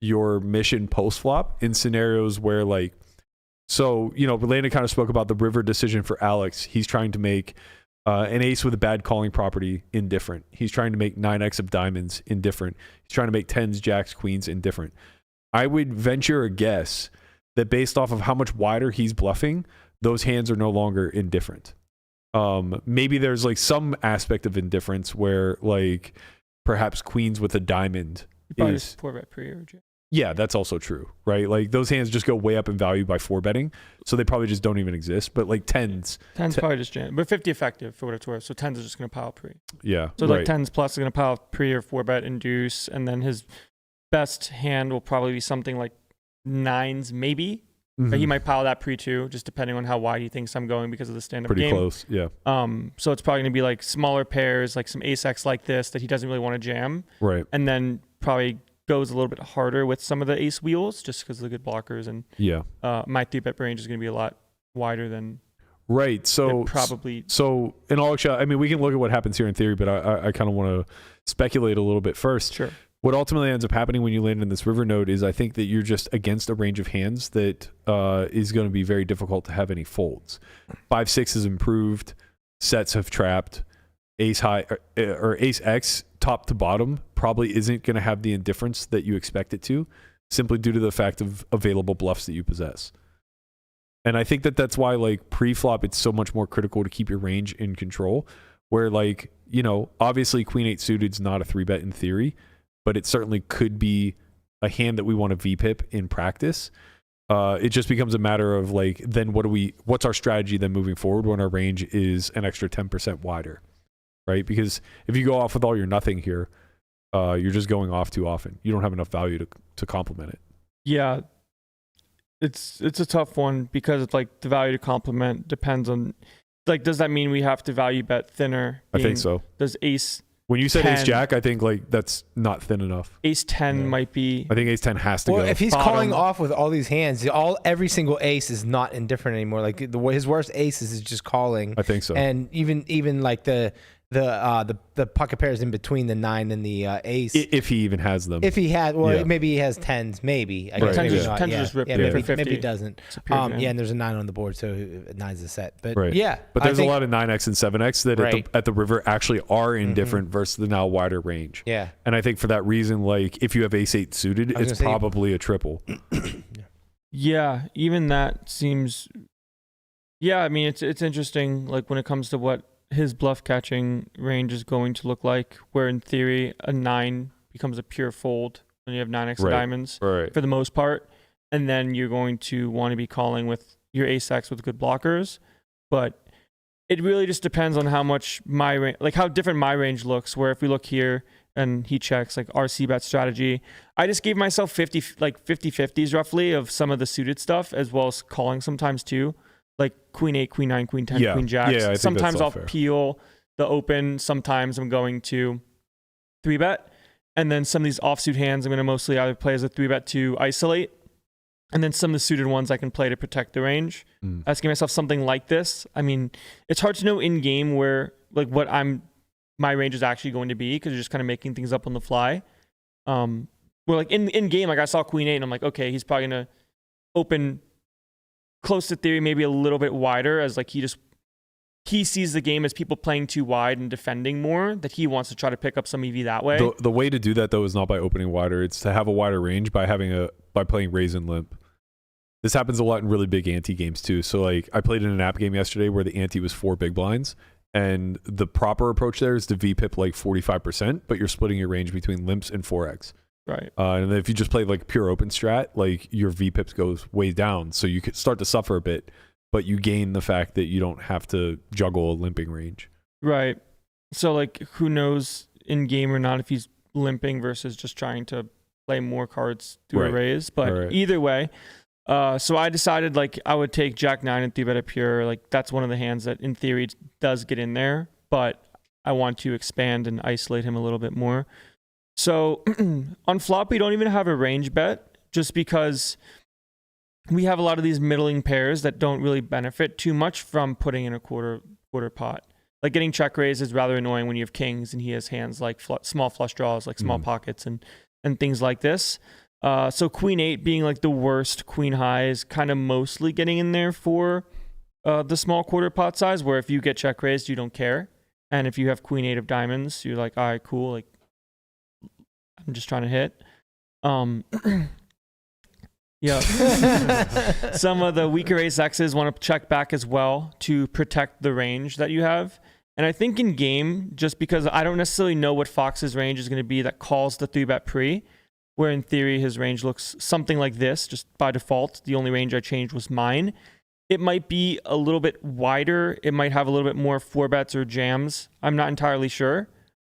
your mission post-flop in scenarios where, like, so, you know, Landon kind of spoke about the river decision for Alex. He's trying to make an ace with a bad calling property indifferent. He's trying to make 9x of diamonds indifferent. He's trying to make 10s, jacks, queens indifferent. I would venture a guess that based off of how much wider he's bluffing, those hands are no longer indifferent. Maybe there's like some aspect of indifference where, like, perhaps queens with a diamond is 4-bet pre or jam. Yeah, that's also true, right? Like those hands just go way up in value by 4-betting, so they probably just don't even exist. But like 10s probably just jam, but 50 effective for what it's worth. So 10s are just going to pile pre. Yeah, so like 10s plus is going to pile pre or 4-bet induce, and then his best hand will probably be something like 9s maybe. But he might pile that pre too, just depending on how wide he thinks I'm going because of the stand-up game. Pretty close, yeah. So it's probably going to be like smaller pairs, like some ace-x like this that he doesn't really want to jam. Right. And then probably goes a little bit harder with some of the ace wheels just because of the good blockers. And my 3-bet range is going to be a lot wider than right. So probably. So in all shot, I mean, we can look at what happens here in theory, but I kind of want to speculate a little bit first. Sure. What ultimately ends up happening when you land in this river node is I think that you're just against a range of hands that is going to be very difficult to have any folds. 5-6 is improved. Sets have trapped. Ace high or ace X top to bottom probably isn't going to have the indifference that you expect it to, simply due to the fact of available bluffs that you possess. And I think that that's why, like, pre-flop, it's so much more critical to keep your range in control, where, like, you know, obviously Queen 8 suited's not a 3-bet in theory, but it certainly could be a hand that we want to VPIP in practice. It just becomes a matter of, like, then what's our strategy then moving forward when our range is an extra 10% wider, right? Because if you go off with all your nothing here, you're just going off too often. You don't have enough value to complement it. Yeah. It's a tough one because it's like the value to complement depends on, like, does that mean we have to value bet thinner? I think so. Does ace When you said 10, ace jack, I think, like, that's not thin enough. Ace 10 might be. I think ace 10 has to go. Well, if he's bottom. calling off with all these hands, every single ace is not indifferent anymore. Like his worst aces is just calling. I think so. And even like the pocket pairs in between the 9 and the ace. If he even has them. If he had, maybe he has 10s, maybe. I guess Right. maybe Tens not. just rip maybe he doesn't. Yeah, and there's a 9 on the board, so 9's a set. But right. yeah. But there's a lot of 9x and 7x that Right. at the river actually are indifferent versus the now wider range. Yeah. And I think for that reason, like, if you have ace 8 suited, it's probably a triple. Yeah, even that seems. Yeah, I mean, it's interesting, like, when it comes to what his bluff catching range is going to look like, where in theory a 9 becomes a pure fold when you have 9x diamonds for the most part, and then you're going to want to be calling with your ace x with good blockers. But it really just depends on how much how different my range looks, where if we look here and he checks, like, RC bet strategy, I just gave myself 50-50s roughly of some of the suited stuff, as well as calling sometimes too. Like Queen 8, Queen 9, Queen 10, Queen Jack. Yeah, sometimes I'll peel the open. Sometimes I'm going to 3-bet. And then some of these offsuit hands I'm going to mostly either play as a 3-bet to isolate. And then some of the suited ones I can play to protect the range. Asking myself something like this. I mean, it's hard to know in game where, like, what my range is actually going to be, because you're just kind of making things up on the fly. Where, like, in game, like, I saw Queen 8 and I'm like, okay, he's probably going to open close to theory, maybe a little bit wider, as, like, he sees the game as people playing too wide and defending more, that he wants to try to pick up some EV that way. The way to do that, though, is not by opening wider. It's to have a wider range by playing raise and limp. This happens a lot in really big ante games too. So, like, I played in an app game yesterday where the ante was 4 big blinds, and the proper approach there is to VPIP like 45%, but you're splitting your range between limps and 4x. Right. And then if you just play like pure open strat, like, your VPIPs goes way down, so you could start to suffer a bit, but you gain the fact that you don't have to juggle a limping range. Right. So, like, who knows in game or not if he's limping versus just trying to play more cards through a raise. But either way, so I decided, like, I would take Jack 9 and 3-bet a pure. Like, that's one of the hands that in theory does get in there, but I want to expand and isolate him a little bit more. So on flop, we don't even have a range bet, just because we have a lot of these middling pairs that don't really benefit too much from putting in a quarter pot. Like, getting check raised is rather annoying when you have kings and he has hands like small flush draws, like small pockets and things like this. So Queen 8 being, like, the worst queen high is kind of mostly getting in there for the small quarter pot size, where if you get check raised, you don't care. And if you have Queen 8 of diamonds, you're like, all right, cool. Like, I'm just trying to hit. Yeah. Some of the weaker ace X's want to check back as well to protect the range that you have. And I think in game, just because I don't necessarily know what Fox's range is going to be that calls the 3-bet pre, where in theory his range looks something like this, just by default. The only range I changed was mine. It might be a little bit wider. It might have a little bit more 4-bets or jams. I'm not entirely sure.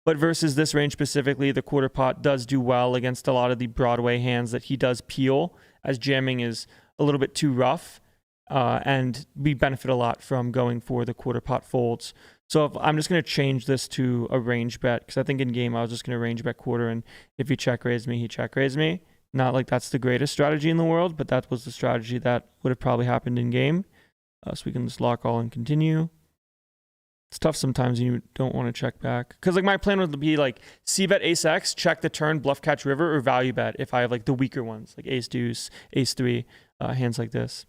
But versus this range specifically, the quarter pot does do well against a lot of the Broadway hands that he does peel, as jamming is a little bit too rough. And we benefit a lot from going for the quarter pot folds. So if I'm just going to change this to a range bet, because I think in game I was just going to range bet quarter, and if he check raised me, he check raised me. Not like that's the greatest strategy in the world, but that was the strategy that would have probably happened in game. So we can just lock all and continue. It's tough sometimes you don't want to check back. Because, like, my plan would be, like, C-bet ace X, check the turn, bluff catch river, or value bet if I have, like, the weaker ones, like ace deuce, ace 3, hands like this.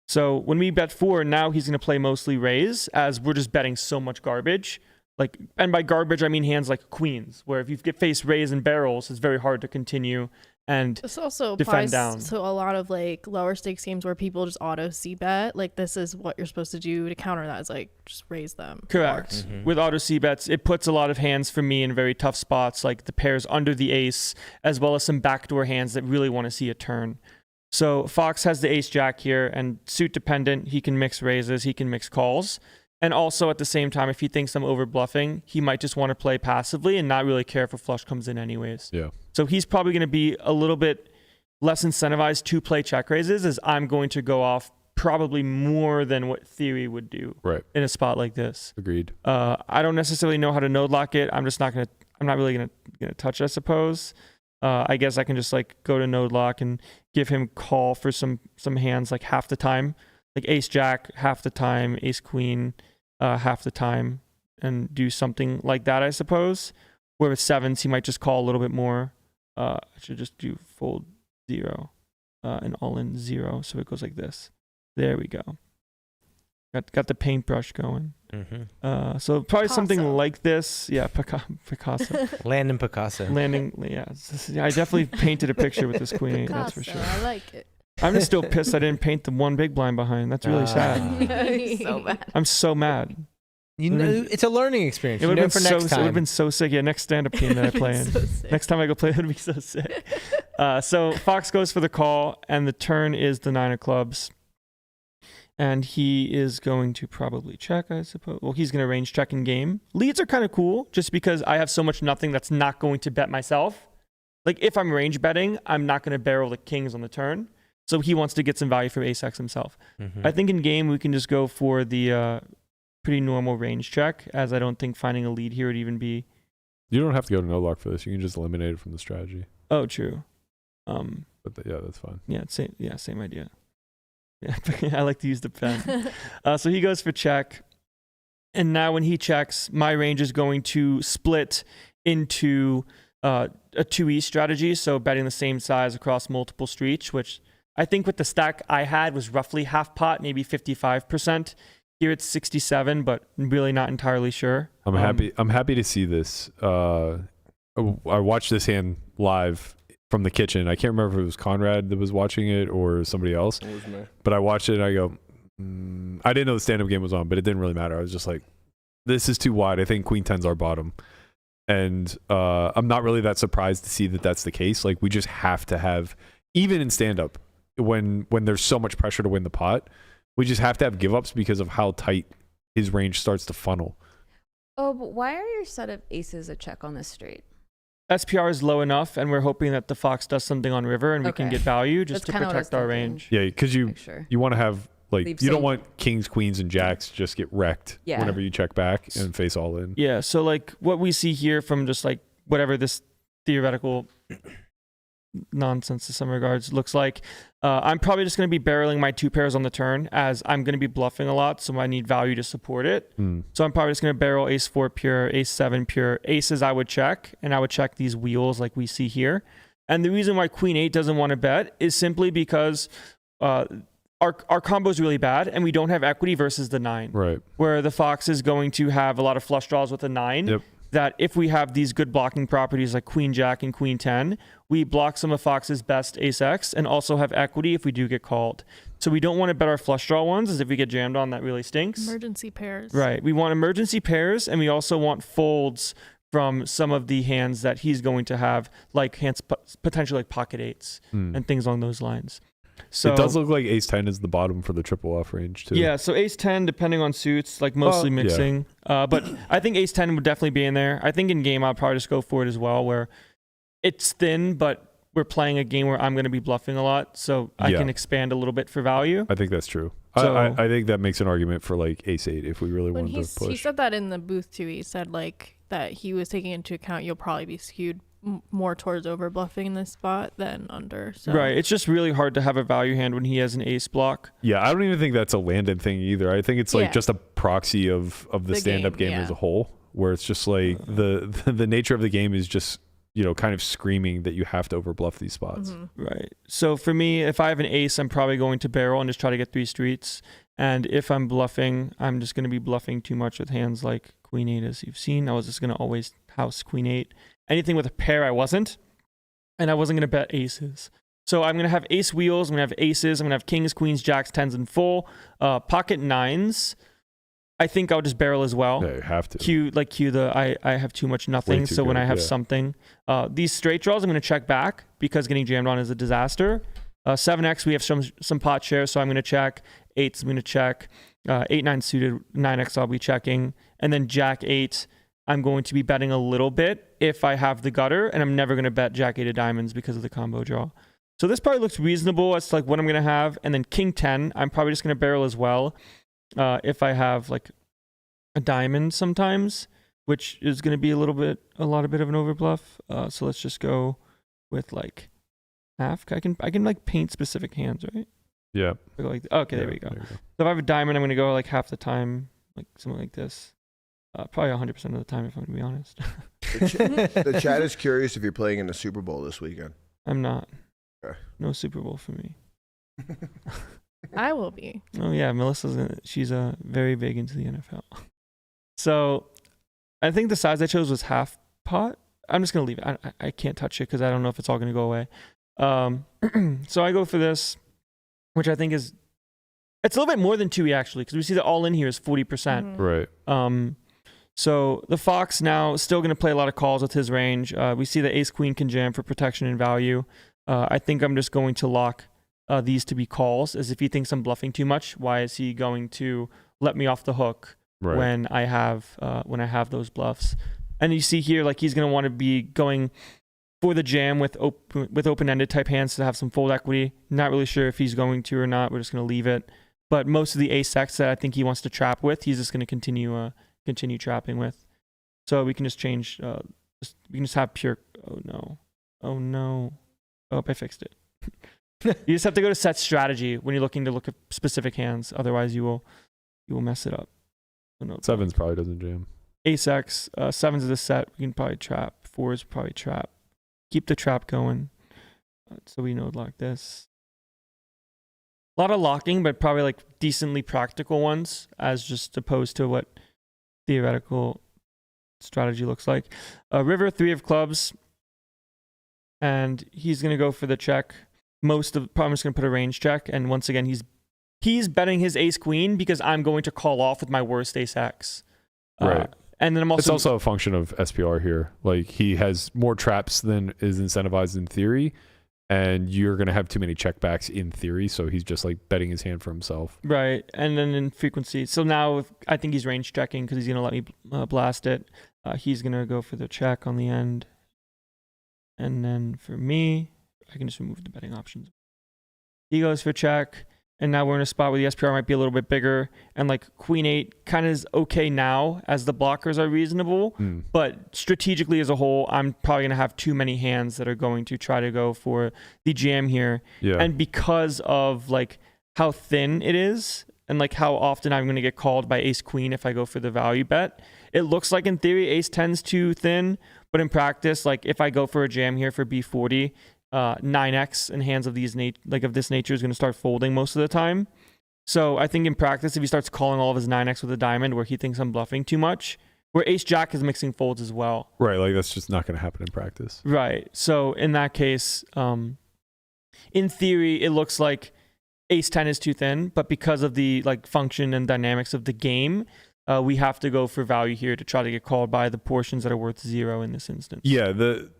So when we bet 4, now he's going to play mostly raise, as we're just betting so much garbage. like, and by garbage I mean hands like queens, where if you get face raise and barrels, it's very hard to continue and This also defend applies down. to a lot of like lower stakes games where people just auto c-bet. Like this is what you're supposed to do to counter that, is like just raise them. Correct. With auto c-bets, it puts a lot of hands for me in very tough spots, like the pairs under the ace, as well as some backdoor hands that really want to see a turn. So Fox has the ace jack here, and suit dependent, he can mix raises, he can mix calls. And also at the same time, if he thinks I'm over bluffing, he might just want to play passively and not really care if a flush comes in anyways. Yeah. So he's probably going to be a little bit less incentivized to play check raises, as I'm going to go off probably more than what theory would do in a spot like this. Agreed. I don't necessarily know how to node lock it. I'm not really gonna touch it, I suppose. I guess I can just like go to node lock and give him call for some hands like half the time, like ace jack half the time, ace queen half the time, and do something like that, I suppose. Where with sevens, he might just call a little bit more. I should just do fold 0 and all in 0, so it goes like this. There we go. Got the paintbrush going. So probably something like this. Yeah, Picasso. Landon Picasso. Yeah, I definitely painted a picture with this queen 8, that's for sure. I like it. I'm just still pissed I didn't paint the one big blind behind. That's really sad. So bad. I'm so mad. You know, it's a learning experience. It would have been for next It time. would have been so sick. Yeah, next stand-up game that I play in. Next time I go play, it would be so sick. So Fox goes for the call, and the turn is the 9 of clubs. And he is going to probably check, I suppose. Well, he's going to range check in game. Leads are kind of cool, just because I have so much nothing that's not going to bet myself. Like, if I'm range betting, I'm not going to barrel the kings on the turn. So he wants to get some value from ace-x himself. I think in game, we can just go for the pretty normal range check, as I don't think finding a lead here would even be... You don't have to go to no lock for this. You can just eliminate it from the strategy. Oh, true. But yeah, that's fine. Yeah, same idea. Yeah, I like to use the pen. So he goes for check. And now when he checks, my range is going to split into a 2E strategy. So betting the same size across multiple streets, which I think with the stack I had was roughly half pot, maybe 55%. Here it's 67, but really not entirely sure. I'm happy to see this. I watched this hand live from the kitchen. I can't remember if it was Conrad that was watching it or somebody else. It was me. But I watched it and I go, I didn't know the stand-up game was on, but it didn't really matter. I was just like, this is too wide. I think queen 10's our bottom. And I'm not really that surprised to see that that's the case. Like, we just have to have, even in stand-up, when there's so much pressure to win the pot, we just have to have give-ups because of how tight his range starts to funnel. Oh, but why are your set of aces a check on this street? SPR is low enough, and we're hoping that the Fox does something on river and we can get value just That's to protect our range. Yeah, because you want to have, like, Leave you don't some- want kings, queens, and jacks just get wrecked Yeah. whenever you check back and face all in. Yeah, so like what we see here from just like whatever this theoretical nonsense in some regards looks like, I'm probably just going to be barreling my 2 pairs on the turn, as I'm going to be bluffing a lot, so I need value to support it. So I'm probably just going to barrel ace 4 pure, ace 7 pure. Aces I would check, and I would check these wheels like we see here. And the reason why queen 8 doesn't want to bet is simply because our combo is really bad, and we don't have equity versus the 9. Right. Where the Fox is going to have a lot of flush draws with a 9. Yep. That if we have these good blocking properties like queen jack and queen 10, we block some of Fox's best ace-x and also have equity if we do get called. So we don't want to bet our flush draw ones, as if we get jammed on, that really stinks. Emergency pairs. Right. We want emergency pairs, and we also want folds from some of the hands that he's going to have, like hands potentially like pocket 8s and things along those lines. So it does look like ace 10 is the bottom for the triple off range too. Yeah, so ace 10, depending on suits, like mostly mixing. But I think ace 10 would definitely be in there. I think in game I'll probably just go for it as well, where it's thin, but we're playing a game where I'm going to be bluffing a lot, so I can expand a little bit for value. I think that's true. So, I think that makes an argument for like ace 8 if we really When wanted to push. he said that in the booth too. He said like that he was taking into account you'll probably be skewed more towards over bluffing in this spot than under. So. Right. It's just really hard to have a value hand when he has an ace block. Yeah, I don't even think that's a Landon thing either. I think it's like just a proxy of the stand-up game as a whole, where it's just like the nature of the game is just, you know, kind of screaming that you have to overbluff these spots. Right. So for me, if I have an ace, I'm probably going to barrel and just try to get 3 streets. And if I'm bluffing, I'm just going to be bluffing too much with hands like Queen 8, as you've seen. I was just going to always house Queen 8. Anything with a pair, I wasn't. And I wasn't going to bet aces. So I'm going to have ace wheels. I'm going to have aces. I'm going to have kings, queens, jacks, 10s, and full. Pocket 9s. I think I'll just barrel as well. Yeah, you have to. Cue the I have too much nothing. So when I have something, these straight draws, I'm going to check back because getting jammed on is a disaster. 7x, we have some pot share, so I'm going to check. 8s, I'm going to check. 8-9 suited, 9x, I'll be checking. And then jack 8, I'm going to be betting a little bit if I have the gutter, and I'm never going to bet jack 8 of diamonds because of the combo draw. So this probably looks reasonable. It's like what I'm going to have. And then king 10, I'm probably just going to barrel as well. If I have like a diamond sometimes, which is going to be a lot bit of an overbluff. So let's just go with like half. I can like paint specific hands, right? Yeah. Like, okay, there we go. So if I have a diamond, I'm going to go like half the time, like something like this. Probably 100% of the time, if I'm going to be honest. The chat is curious if you're playing in the Super Bowl this weekend. I'm not. Okay. No Super Bowl for me. I will be. Oh yeah, she's very big into the NFL. So I think the size I chose was half pot. I'm just gonna leave it. I can't touch it because I don't know if it's all gonna go away. So I go for this, which I think it's a little bit more than 2E actually, because we see that all in here is 40%. Right. So the Fox now is still gonna play a lot of calls with his range. We see the Ace Queen can jam for protection and value. I think I'm just going to lock these to be calls, as if he thinks I'm bluffing too much. Why is he going to let me off the hook when I have those bluffs? And you see here, like he's going to want to be going for the jam with open-ended type hands to have some fold equity. Not really sure if he's going to or not. We're just going to leave it. But most of the ace X that I think he wants to trap with, he's just going to continue trapping with. So we can just change. We can just have pure. Oh no. Oh, I fixed it. You just have to go to set strategy when you're looking to look at specific hands. Otherwise, you will mess it up. Oh, no. 7s probably doesn't jam. Ace X, 7s of the set. We can probably trap. 4s probably trap. Keep the trap going. So we know like this. A lot of locking, but probably like decently practical ones, as just opposed to what theoretical strategy looks like. River, 3 of clubs. And he's going to go for the check. Probably just going to put a range check. And once again, he's betting his ace queen because I'm going to call off with my worst ace X. Right. And then it's also a function of SPR here. Like he has more traps than is incentivized in theory. And you're going to have too many checkbacks in theory. So he's just like betting his hand for himself. Right. And then in frequency. So now I think he's range checking because he's going to let me blast it. He's going to go for the check on the end. And then for me, I can just remove the betting options. He goes for check, and now we're in a spot where the SPR might be a little bit bigger, and like Queen 8 kind of is okay now as the blockers are reasonable, but strategically as a whole, I'm probably going to have too many hands that are going to try to go for the jam here. Yeah. And because of like how thin it is, and like how often I'm going to get called by ace queen if I go for the value bet, it looks like in theory ace 10's too thin, but in practice, like if I go for a jam here for B40, 9x in hands of this nature is going to start folding most of the time. So I think in practice, if he starts calling all of his 9x with a diamond where he thinks I'm bluffing too much, where ace jack is mixing folds as well. Right, like that's just not going to happen in practice. Right. So in that case, in theory, it looks like ace 10 is too thin, but because of the like function and dynamics of the game, we have to go for value here to try to get called by the portions that are worth 0 in this instance. Yeah,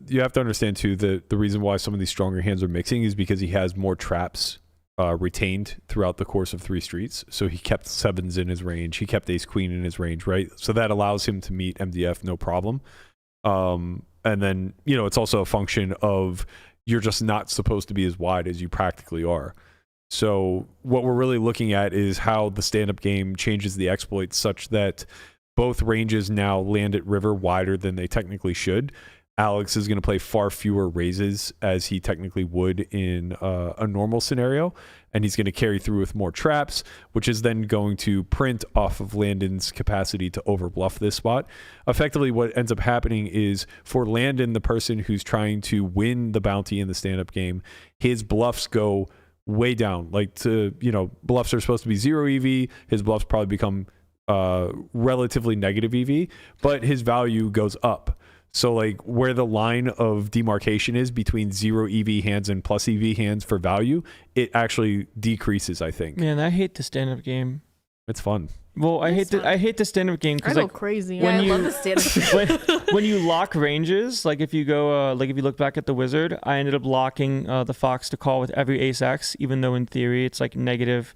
you have to understand too that the reason why some of these stronger hands are mixing is because he has more traps retained throughout the course of 3 streets. So he kept 7s in his range. He kept ace queen in his range, right? So that allows him to meet MDF no problem. And then, it's also a function of you're just not supposed to be as wide as you practically are. So what we're really looking at is how the stand-up game changes the exploits such that both ranges now land at river wider than they technically should. Alex is going to play far fewer raises as he technically would in a normal scenario, and he's going to carry through with more traps, which is then going to print off of Landon's capacity to overbluff this spot. Effectively, what ends up happening is for Landon, the person who's trying to win the bounty in the stand-up game, his bluffs go way down. Like bluffs are supposed to be 0 EV. His bluffs probably become relatively negative EV, but his value goes up. So like where the line of demarcation is between 0 EV hands and plus EV hands for value, it actually decreases, I think. Man, I hate the stand-up game. It's fun. Well, I hate the stand-up game because I go crazy. I love the stand-up. when you lock ranges, like if you go, if you look back at the Wizard, I ended up locking the Fox to call with every Ace X, even though in theory it's like negative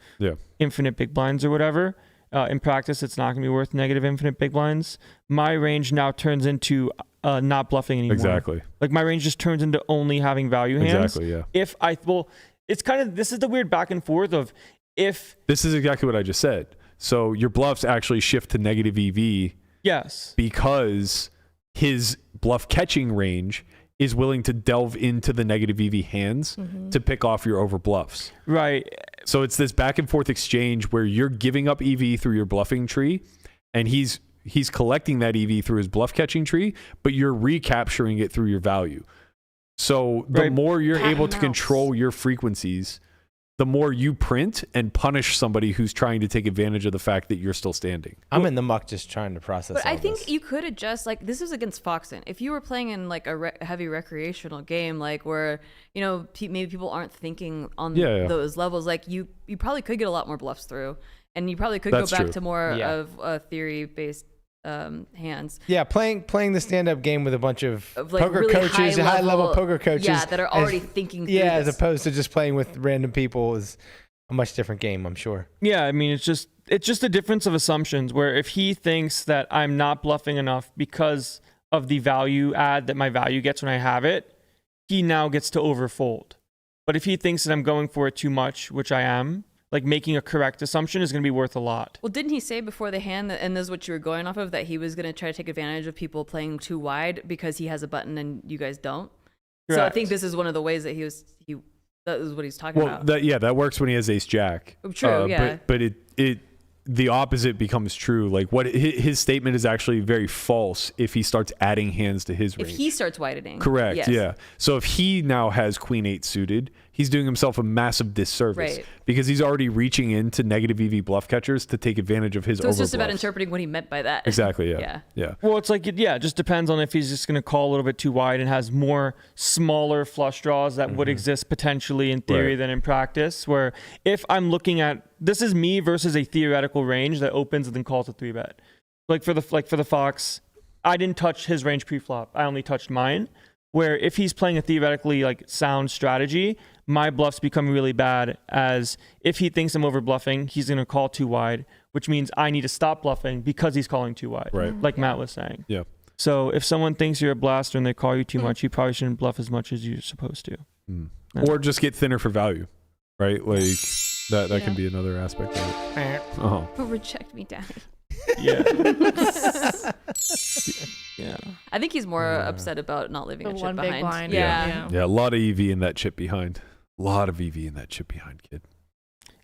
infinite big blinds or whatever. In practice, it's not going to be worth negative infinite big blinds. My range now turns into not bluffing anymore. Exactly. Like my range just turns into only having value hands. Exactly, yeah. It's kind of, this is the weird back and forth of if... This is exactly what I just said. So your bluffs actually shift to negative EV. Yes. Because his bluff catching range is willing to delve into the negative EV hands to pick off your over bluffs. Right. So it's this back and forth exchange where you're giving up EV through your bluffing tree, and he's collecting that EV through his bluff catching tree, but you're recapturing it through your value. So the more you're able to control your frequencies, the more you print and punish somebody who's trying to take advantage of the fact that you're still standing. I'm in the muck just trying to process But all I think this. you could adjust, like, this is against Foxen. If you were playing in, like, a heavy recreational game, like, where, maybe people aren't thinking on those levels, like, you probably could get a lot more bluffs through. And you probably could go back to more of theory-based hands. Yeah, playing the stand-up game with a bunch of like poker really coaches, high-level poker coaches. Yeah, that are already thinking through as this. opposed to just playing with random people is a much different game, I'm sure. Yeah, I mean, it's just a difference of assumptions where if he thinks that I'm not bluffing enough because of the value add that my value gets when I have it, he now gets to overfold. But if he thinks that I'm going for it too much, which I am, like making a correct assumption is going to be worth a lot. Well, didn't he say before the hand, and this is what you were going off of, that he was going to try to take advantage of people playing too wide because he has a button and you guys don't? Correct. So I think this is one of the ways that that was what he's talking about. That works when he has ace jack. True, yeah. But the opposite becomes true. Like what his statement is actually very false if he starts adding hands to his range. If he starts widening. Correct. Yes. Yeah. So if he now has queen 8 suited, he's doing himself a massive disservice because he's already reaching into negative EV bluff catchers to take advantage of his over. So it's just about interpreting what he meant by that. Exactly. Yeah. Yeah. Well, it's like, it just depends on if he's just going to call a little bit too wide and has more smaller flush draws that would exist potentially in theory than in practice. Where if I'm looking at, this is me versus a theoretical range that opens and then calls a 3-bet. Like for the Fox, I didn't touch his range pre-flop. I only touched mine. Where if he's playing a theoretically like sound strategy, my bluffs become really bad, as if he thinks I'm over bluffing, he's going to call too wide, which means I need to stop bluffing because he's calling too wide, like Matt was saying. Yeah. So if someone thinks you're a blaster and they call you too much, you probably shouldn't bluff as much as you're supposed to. Or just get thinner for value, right? Like that can be another aspect of it. Oh, reject me, Daddy. Yeah. Yeah. I think he's more upset about not leaving a chip behind. Big blind. Yeah. Yeah, a lot of EV in that chip behind. A lot of EV in that chip behind, kid.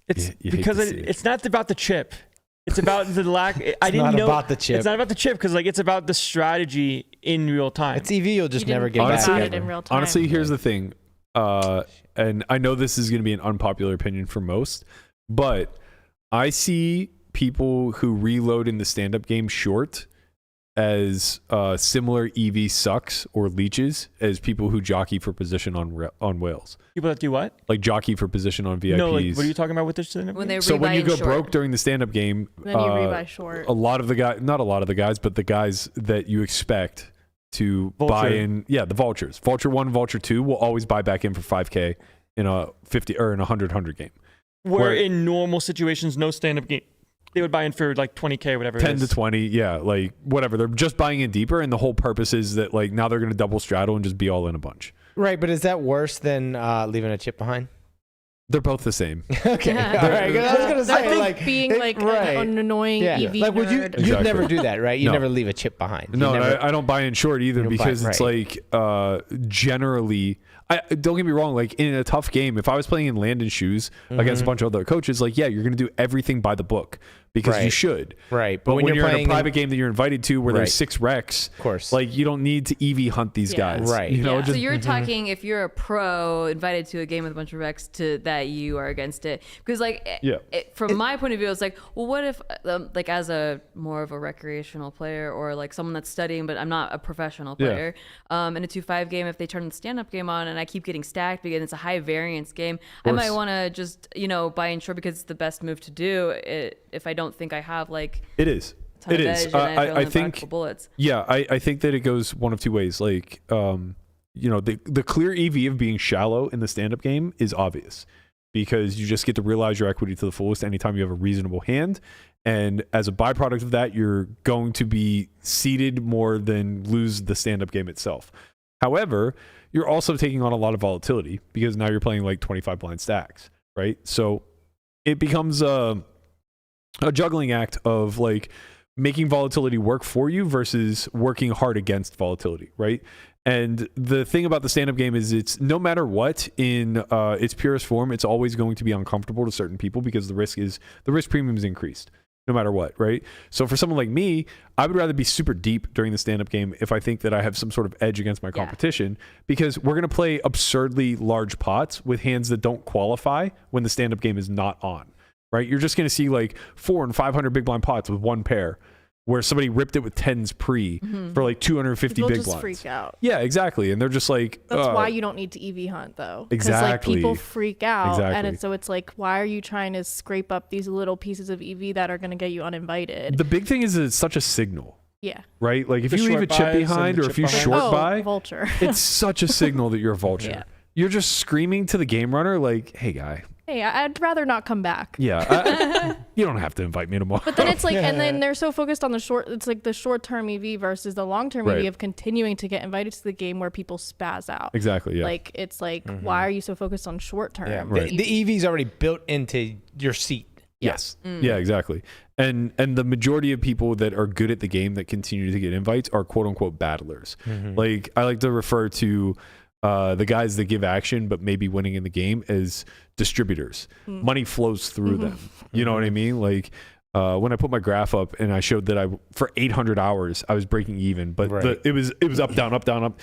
It's because it's not about the chip. It's about the lack. I didn't know about the chip. It's not about the chip because it's about the strategy in real time. It's EV. You'll just never get back back it in real time. Honestly, here's the thing, and I know this is going to be an unpopular opinion for most, but I see people who reload in the stand-up game short as similar EV sucks or leeches as people who jockey for position on whales. People that do what? Like jockey for position on VIPs. No, like, what are you talking about with this? When they so when you go short. broke during the stand-up game, then you rebuy short. a lot of the guys, not a lot of the guys, but the guys that you expect to Vulture. buy in, the vultures. Vulture 1, Vulture 2 will always buy back in for 5K in a 50 or in a 100 game. Where in normal situations, no stand-up game, they would buy in for like 20K or whatever. 10 to 20, like whatever. They're just buying in deeper, and the whole purpose is that like now they're going to double straddle and just be all in a bunch. Right, but is that worse than leaving a chip behind? They're both the same. Okay, all right. I was gonna say like being an annoying EV like would you? nerd. You'd never do that, right? You never leave a chip behind. No, I don't buy in short either because it's like generally. Don't get me wrong. Like in a tough game, if I was playing in Landon shoes against a bunch of other coaches, like you're going to do everything by the book because you should. Right. But when you're in a private game that you're invited to where there's 6 wrecks, of course, like you don't need to EV hunt these guys. Right. You know, so you're talking if you're a pro invited to a game with a bunch of wrecks that you are against it. Because like from my point of view, it's like, well, what if like as a more of a recreational player or like someone that's studying, but I'm not a professional player, in a 2-5 game, if they turn the stand-up game on and I keep getting stacked because it's a high variance game, I might want to just, buy in short because it's the best move to do if I don't think I have like it is. It is. I think bullets. Yeah, I think that it goes one of two ways. Like, the clear EV of being shallow in the stand-up game is obvious because you just get to realize your equity to the fullest anytime you have a reasonable hand. And as a byproduct of that, you're going to be seeded more than lose the stand-up game itself. However, you're also taking on a lot of volatility because now you're playing like 25 blind stacks, right? So it becomes a juggling act of like making volatility work for you versus working hard against volatility, right? And the thing about the stand-up game is it's no matter what in its purest form, it's always going to be uncomfortable to certain people because the risk premium is increased no matter what, right? So for someone like me, I would rather be super deep during the stand-up game if I think that I have some sort of edge against my competition because we're going to play absurdly large pots with hands that don't qualify when the stand-up game is not on, right? You're just going to see like 400 and 500 big blind pots with one pair where somebody ripped it with 10s pre for like 250 people big just blinds. Freak out. Yeah, exactly. And they're just like... That's why you don't need to EV hunt, though. Exactly. Because like, people freak out. Exactly. And so it's like, why are you trying to scrape up these little pieces of EV that are going to get you uninvited? The big thing is that it's such a signal. Yeah. If you The leave a short chip buys behind and or the if you chip short buy, vulture. it's such a signal that you're a vulture. Yeah. You're just screaming to the game runner like, hey, guy. Hey, I'd rather not come back. Yeah. You don't have to invite me tomorrow. But then it's like, and then they're so focused on it's like the short-term EV versus the long-term EV of continuing to get invited to the game where people spaz out. Exactly, yeah. Like, it's like, why are you so focused on short-term? Yeah, the EV is already built into your seat. Yes. Yeah, exactly. And the majority of people that are good at the game that continue to get invites are quote-unquote battlers. Like, I like to refer to the guys that give action but maybe winning in the game as distributors. Money flows through them. You know what I mean? Like when I put my graph up and I showed that for 800 hours I was breaking even, but it was up, down, up, down, up.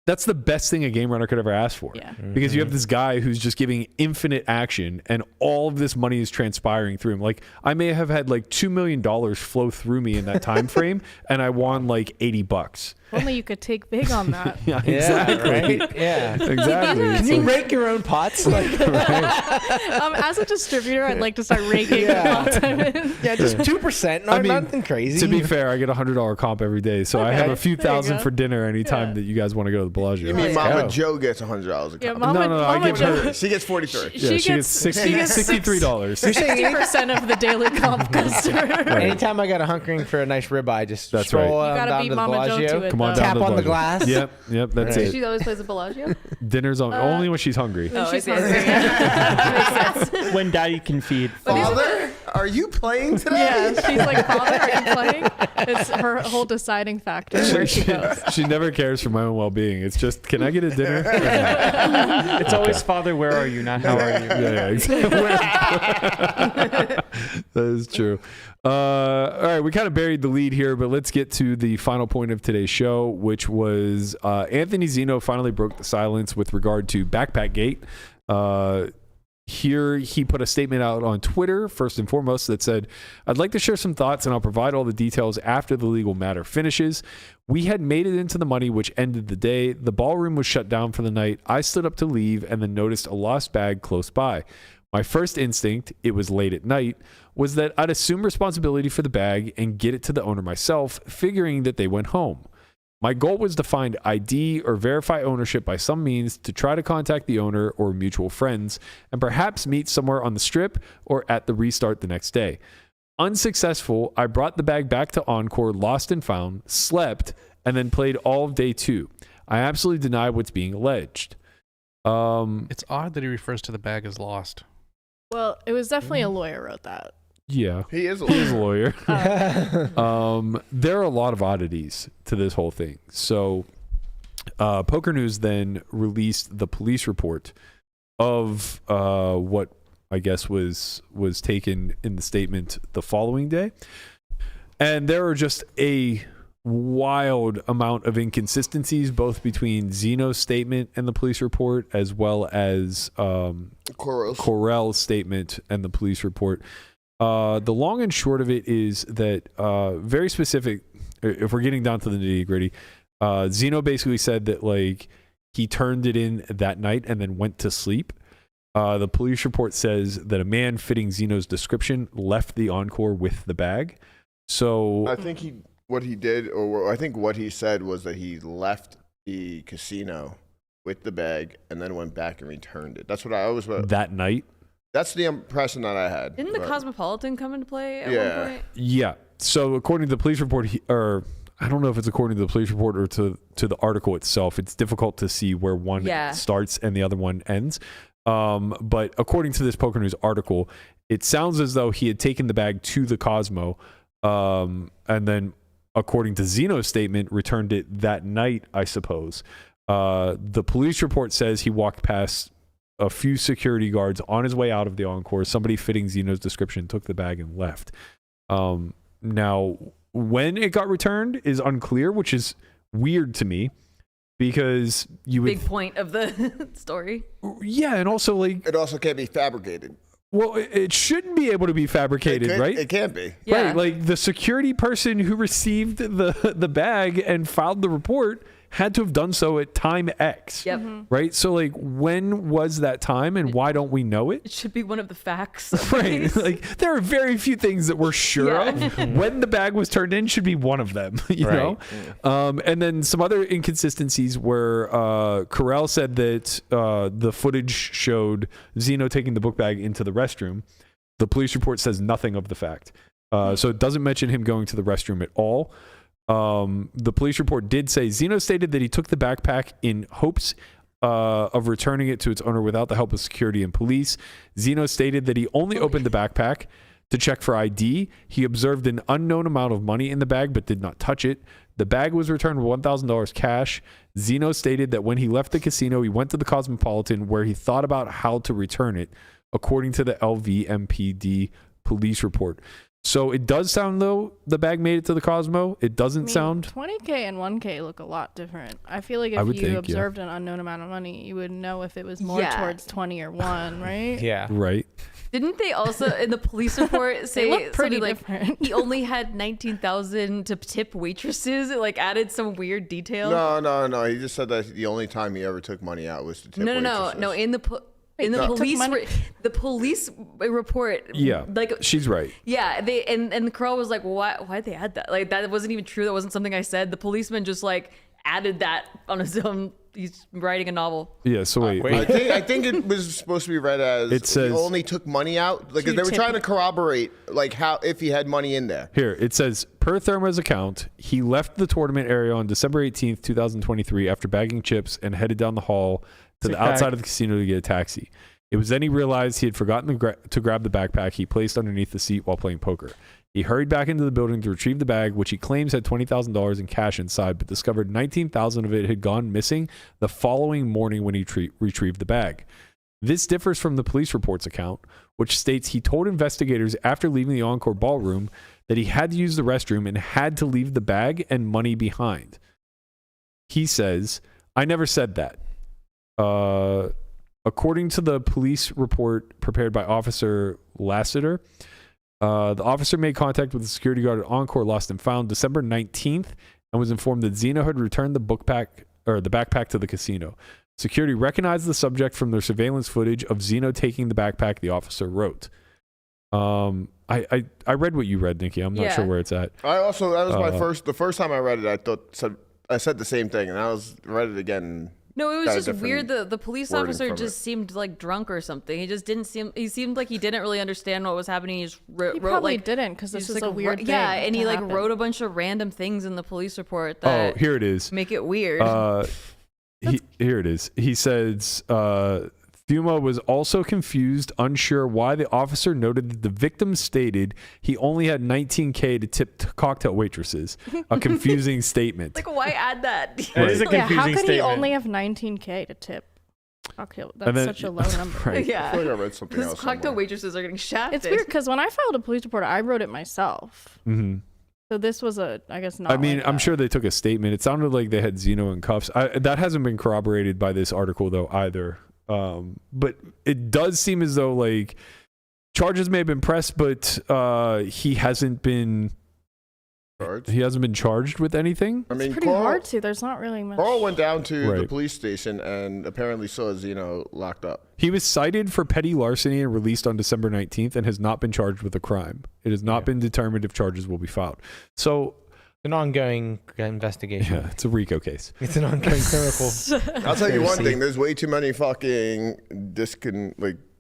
That's the best thing a game runner could ever ask for. Yeah. Because you have this guy who's just giving infinite action and all of this money is transpiring through him. Like I may have had like $2 million flow through me in that time frame and I won like $80. Only you could take big on that. Yeah, exactly. Right? Yeah. Exactly. Can you rake your own pots? Like, as a distributor, I'd like to start raking the pots I'm in. Yeah, just 2%. Nothing crazy. To be fair, I get a $100 comp every day, so I have a few thousand for dinner anytime that you guys want to go to the Bellagio. You mean Mama Joe gets $100 a comp? Yeah, No, I give her. She gets 43. She gets $63. 60% of the daily comp customer. Anytime I got a hunkering for a nice ribeye, just stroll You gotta down beat to the Mama Joe Bellagio. to it. Come on Tap down to on the Bellagio. glass. Yep, that's it. She always plays at Bellagio. Dinner's only when she's hungry. Oh, She's I see. hungry. Makes sense. When daddy can feed. Father, are you playing today? Yeah, she's like, Father, are you playing? It's her whole deciding factor where she goes. She never cares for my own well-being. It's just, can I get a dinner? It's always, Father, where are you? Not how are you? Yeah, exactly. That is true. All right, we kind of buried the lead here, but let's get to the final point of today's show, which was Anthony Zinno finally broke the silence with regard to Backpack Gate. Here, he put a statement out on Twitter, first and foremost, that said, "I'd like to share some thoughts, and I'll provide all the details after the legal matter finishes. We had made it into the money, which ended the day. The ballroom was shut down for the night. I stood up to leave and then noticed a lost bag close by. My first instinct, it was late at night, was that I'd assume responsibility for the bag and get it to the owner myself, figuring that they went home. My goal was to find ID or verify ownership by some means to try to contact the owner or mutual friends and perhaps meet somewhere on the strip or at the restart the next day. Unsuccessful, I brought the bag back to Encore, lost and found, slept, and then played all of day 2. I absolutely deny what's being alleged." It's odd that he refers to the bag as lost. Well, it was definitely a lawyer wrote that. Yeah, he is a lawyer. There are a lot of oddities to this whole thing. So Poker News then released the police report of what I guess was taken in the statement the following day. And there are just a wild amount of inconsistencies, both between Zinno's statement and the police report, as well as Correll's statement and the police report. The long and short of it is that very specific, if we're getting down to the nitty gritty, Zinno basically said that like he turned it in that night and then went to sleep. The police report says that a man fitting Zinno's description left the Encore with the bag. So I think what he said was that he left the casino with the bag and then went back and returned it. That's what I always that night. That's the impression that I had. Didn't the Cosmopolitan come into play at one point? Yeah. So according to the police report, I don't know if it's according to the police report or to the article itself. It's difficult to see where one starts and the other one ends. But according to this Poker News article, it sounds as though he had taken the bag to the Cosmo, and then, according to Zinno's statement, returned it that night, I suppose. The police report says he walked past a few security guards on his way out of the Encore. Somebody fitting Zinno's description took the bag and left. Now, when it got returned is unclear, which is weird to me, because you would... Big point of the story. Yeah, and also like... It also can't be fabricated. Well, it shouldn't be able to be fabricated, right? It can't be. Yeah. Right, like the security person who received the bag and filed the report had to have done so at time X. Yep. Right? So like when was that time and why don't we know it? It should be one of the facts. Right. Like there are very few things that we're sure of. When the bag was turned in should be one of them, you know? And then some other inconsistencies where Correll said that the footage showed Zinno taking the book bag into the restroom. The police report says nothing of the fact. So it doesn't mention him going to the restroom at all. The police report did say Zinno stated that he took the backpack in hopes of returning it to its owner without the help of security and police. Zinno stated that he only opened the backpack to check for ID. He observed an unknown amount of money in the bag but did not touch it. The bag was returned with $1,000 cash. Zinno stated that when he left the casino, he went to the Cosmopolitan where he thought about how to return it, according to the LVMPD police report. So it does sound, though, the bag made it to the Cosmo. It doesn't sound... 20K and 1K look a lot different. I feel like if you observed an unknown amount of money, you would know if it was more towards 20 or 1, right? Yeah. Right. Didn't they also, in the police report, say look pretty different. Like he only had $19,000 to tip waitresses? It like added some weird detail? No. He just said that the only time he ever took money out was to tip waitresses. No. In the police report, like she's right. Yeah, and Carl was like, why'd they add that? Like that wasn't even true. That wasn't something I said. The policeman just like added that on his own. He's writing a novel. Yeah. So wait. I think it was supposed to be read as it says he only took money out. Like they were trying to corroborate like how if he had money in there. Here it says per Therma's account, he left the tournament area on December 18th, 2023, after bagging chips and headed down the hall to the outside of the casino to get a taxi. It was then he realized he had forgotten to grab the backpack he placed underneath the seat while playing poker. He hurried back into the building to retrieve the bag, which he claims had $20,000 in cash inside, but discovered $19,000 of it had gone missing the following morning when he retrieved the bag. This differs from the police report's account, which states he told investigators after leaving the Encore ballroom that he had to use the restroom and had to leave the bag and money behind. He says, "I never said that." According to the police report prepared by Officer Lassiter, the officer made contact with the security guard at Encore Lost and Found December 19th and was informed that Zinno had returned the backpack to the casino. Security recognized the subject from their surveillance footage of Zinno taking the backpack, the officer wrote. I read what you read, Nikki. I'm not sure where it's at. That was the first time I read it, I said the same thing, and I read it again. No, it was just weird. The police officer just seemed like drunk or something. He just didn't seem. He seemed like he didn't really understand what was happening. He just wrote probably like didn't because this is like a weird thing. Yeah, and he like happen. wrote a bunch of random things in the police report that here it is. Make it weird. Here it is. He says Thuma was also confused, unsure why the officer noted that the victim stated he only had $19K to tip cocktail waitresses. A confusing statement. Like, why add that? That is a confusing how could statement. he only have $19K to tip? cocktail. And That's then- such a low number. Right. Yeah. I feel like I read something Those else cocktail somewhere. waitresses are getting shafted. It's weird because when I filed a police report, I wrote it myself. Mm-hmm. So this was I guess not. I mean, like I'm that. sure they took a statement. It sounded like they had Zinno in cuffs. That hasn't been corroborated by this article though either. But it does seem as though like charges may have been pressed, but he hasn't been Charged? He hasn't been charged with anything. I mean, It's pretty hard to. There's not really much. Carl went down to the Right. police station and apparently saw Zinno locked up. He was cited for petty larceny and released on December 19th and has not been charged with a crime. It has not been determined if charges will be filed. So An ongoing investigation. yeah, it's a RICO case. It's an ongoing criminal. I'll tell you one thing. There's way too many fucking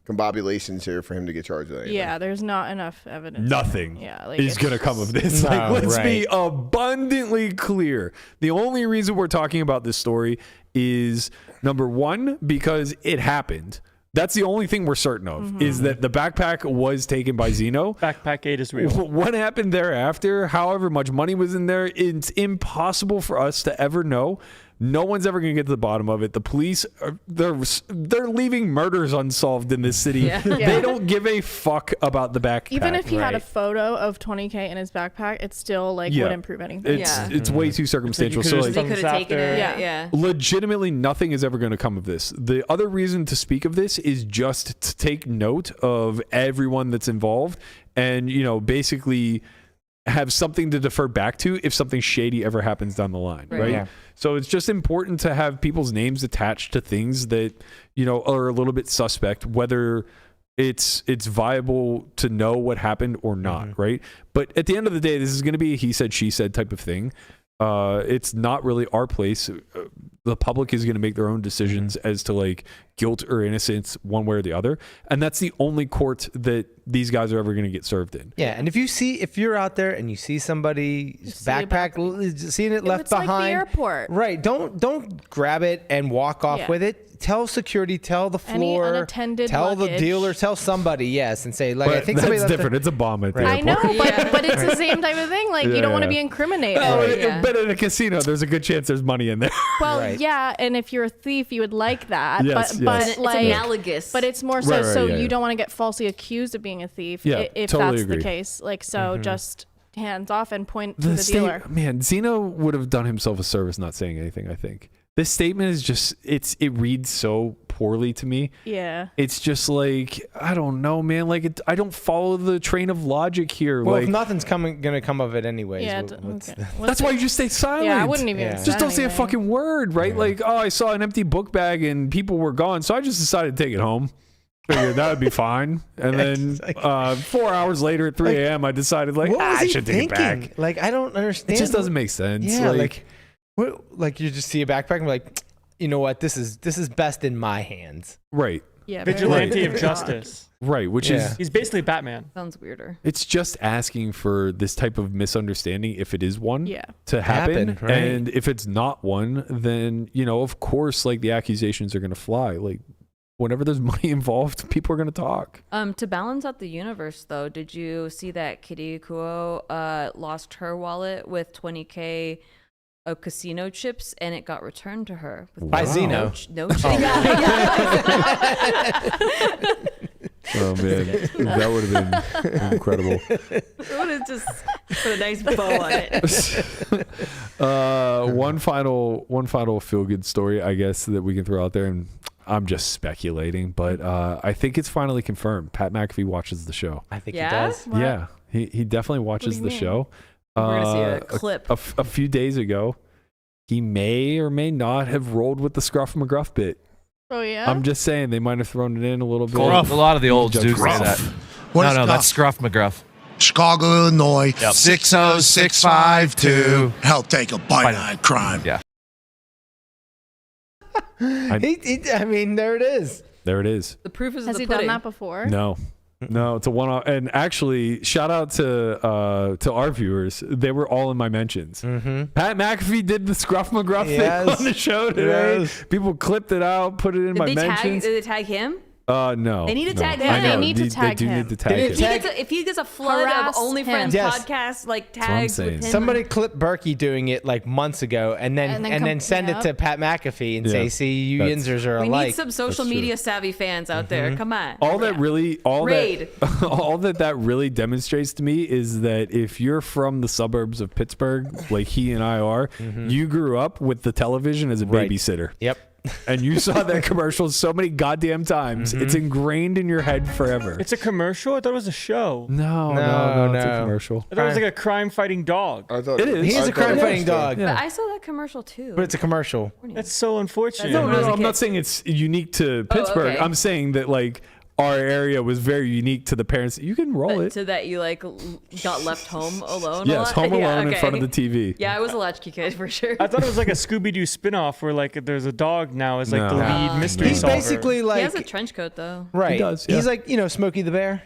combobulations here for him to get charged with anything. Yeah, there's not enough evidence. Nothing Yeah, like is going to come of this. No, Like, let's be right. abundantly clear. The only reason we're talking about this story is number one, because it happened. That's the only thing we're certain of is that the backpack was taken by Zinno. Backpack 8 is real. What happened thereafter, however much money was in there, it's impossible for us to ever know. No one's ever going to get to the bottom of it. The police, they're leaving murders unsolved in this city. Yeah. They don't give a fuck about the backpack. Even if he had a Right. photo of 20K in his backpack, it still Yeah. wouldn't prove anything. It's way too circumstantial. It's So like like, you They could have taken it. Yeah. legitimately nothing is ever going to come of this. The other reason to speak of this is just to take note of everyone that's involved and, basically have something to defer back to if something shady ever happens down the line, right? Yeah. So it's just important to have people's names attached to things that, are a little bit suspect, whether it's viable to know what happened or not, right? But at the end of the day, this is going to be a he said, she said type of thing. It's not really our place. The public is going to make their own decisions as to like guilt or innocence one way or the other. And that's the only court that these guys are ever going to get served in. Yeah, and if you're out there and you see somebody's see a backpack, seeing it left it's like the behind, airport. right? Don't grab it and walk off Yeah. with it. Tell security, tell the Any floor, unattended tell the luggage. dealer, tell somebody, yes, and say like I But think somebody that's left different. It's a bomb at the I know, airport. but it's the same type of thing. Like you don't want to be incriminated. But at a casino, there's a good chance there's money in there. Well, Right. yeah, and if you're a thief, you would like that. Yes, but yes. It's like analogous. But it's more so Right, you yeah. don't want to get falsely accused of being a thief Yeah, if totally that's agree. the case. Like so, just hands off and point to the state- dealer. Man, Zinno would have done himself a service not saying anything, I think. This statement is just, it reads so poorly to me. Yeah. It's just like, I don't know, man. Like, I don't follow the train of logic here. Well, like, if nothing's gonna come of it anyways. Yeah. what's Okay. that's why you just stay silent. Yeah, I wouldn't even. Yeah. Just don't say a anything. fucking word, right? Like, oh, I saw an empty book bag and people were gone, so I just decided to take it home. Figured that would be fine. And then 4 hours later at 3 a.m., I decided, like, what was I he should take it thinking? back. Like I don't understand. It just doesn't make sense. Yeah, like you just see a backpack and be like, you know what? This is best in my hands. Right. Yeah. very Vigilante weird. of justice. Right. Which Yeah. is, He's basically Batman. Sounds weirder. it's just asking for this type of misunderstanding, if it is one, Yeah. to happen. Right. And if it's not one, then, of course, like the accusations are going to fly. Like, whenever there's money involved, people are going to talk. To balance out the universe, though, did you see that Kitty Kuo lost her wallet with 20K of casino chips, and it got returned to her with By Wow. Zinno. no Oh, man. That would have been incredible. What is just put a nice bow on it. One final feel-good story, I guess, that we can throw out there, and I'm just speculating, but I think it's finally confirmed. Pat McAfee watches the show. I think Yeah? he does. What? Yeah, he definitely watches you the mean? show. We're gonna see a clip. A few days ago, he may or may not have rolled with the Scruff McGruff bit. Oh yeah. I'm just saying they might have thrown it in a little bit. A lot of the olds do say Scruff. that. What is No, that's Scruff? Scruff McGruff. Chicago, Illinois, Yep. 60652. Help take a bite out of crime. Yeah. I mean, there it is. There it is. The proof is Has the he pudding. done that before? No, it's a one-off. And actually, shout out to our viewers. They were all in my mentions. Mm-hmm. Pat McAfee did the Scruff McGruff Yes. thing on the show today. Yes. People clipped it out, put it in my Did mentions. they tag him? No. They need to tag I him. know. They need to tag They do him. need to tag him. If he gets a flood Harass of OnlyFans him. Yes. podcast like That's what I'm tags saying. with him, Somebody clipped Berkey doing it like months ago, and then send it to Pat McAfee and say, "See, you Yinzers are we alike." need some social media savvy fans out there. Come on. All that really really demonstrates to me is that if you're from the suburbs of Pittsburgh, like he and I are, you grew up with the television as a babysitter. Yep. And you saw that commercial so many goddamn times. It's ingrained in your head forever. It's a commercial? I thought it was a show. No, it's a commercial. I thought it was like a crime-fighting dog. It is. He is a crime-fighting dog. But I saw that commercial too. But it's a commercial. That's so unfortunate. No, I'm not saying it's unique to Pittsburgh. okay. I'm saying that like our area was very unique to the parents. You can roll it. To that you like got left home alone. Yes, a lot? home alone okay. in front of the TV. Yeah, I was a latchkey kid for sure. I thought it was like a Scooby-Doo spin-off where like there's a dog now as like the lead mystery He's solver. basically like he has a trench coat though. right. He does, He's like Smokey the Bear.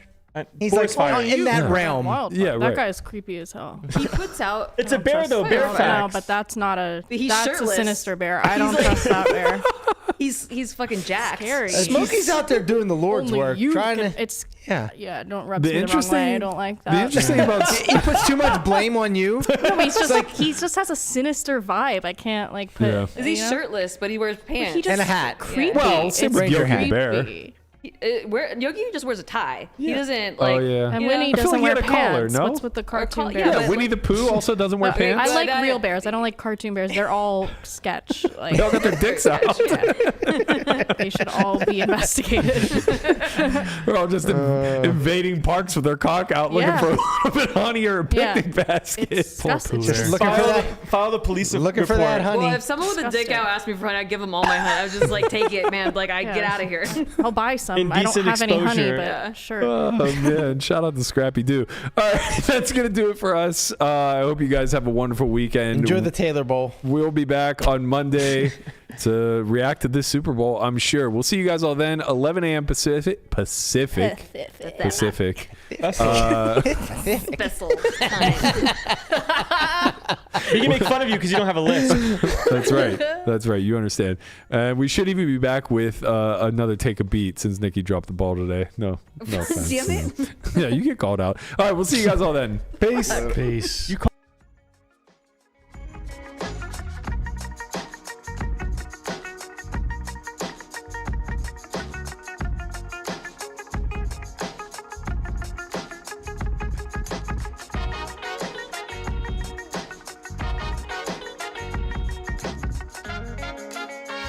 He's Forest like fire. in that realm. Wild, Yeah, that right. guy's creepy as hell. He puts out. It's a bear though. Bear No, facts. but that's not a. He's that's shirtless. a sinister bear. I don't trust that bear. He's fucking jacked. Scary. Smokey's out there doing the Lord's Only work, you trying can- to. It's Yeah. Don't rub The me the wrong way. I don't like that. The interesting about He puts too much blame on you. No, but he's just like he just has a sinister vibe. I can't like put. Yeah. Is he shirtless? But he wears pants. He just And a hat. Creepy. Well, same with Ranger Yogi hat. the Bear. Creepy. Yogi just wears a tie. He doesn't like. Oh yeah. And Yeah. Winnie I feel doesn't like he wear had a collar, pants. no? What's with the cartoon bear? yeah, Yeah, but, Winnie the Pooh also doesn't wear I pants. like that- real bears. I don't like cartoon bears. They're all sketch. Like They all got their dicks out. they should all be investigated. They're all just invading parks with their cock out, looking Yeah. for a little bit of honey or a picnic basket. It's disgusting. Just looking for that. File the police Looking for report. that honey. Well, if someone with a dick Disgusting. out asked me for honey, I'd give them all my honey. I was just like, take it, man. Like, I get Yeah. out of here. I'll buy some. I don't Indecent have any honey, exposure. but Yeah. sure. Oh man, shout out to Scrappy Doo. All right, that's gonna do it for us. I hope you guys have a wonderful weekend. Enjoy the Taylor Bowl. We'll be back on Monday to react to this Super Bowl, I'm sure. We'll see you guys all then, 11 a.m. Pacific. Vessel. We can make fun of you because you don't have a list. That's right. That's right. You understand. We should even be back with another Take a Beat since Nikki dropped the ball today. No offense. Damn it. Yeah, you get called out. All right, we'll see you guys all then. Peace. Peace. You call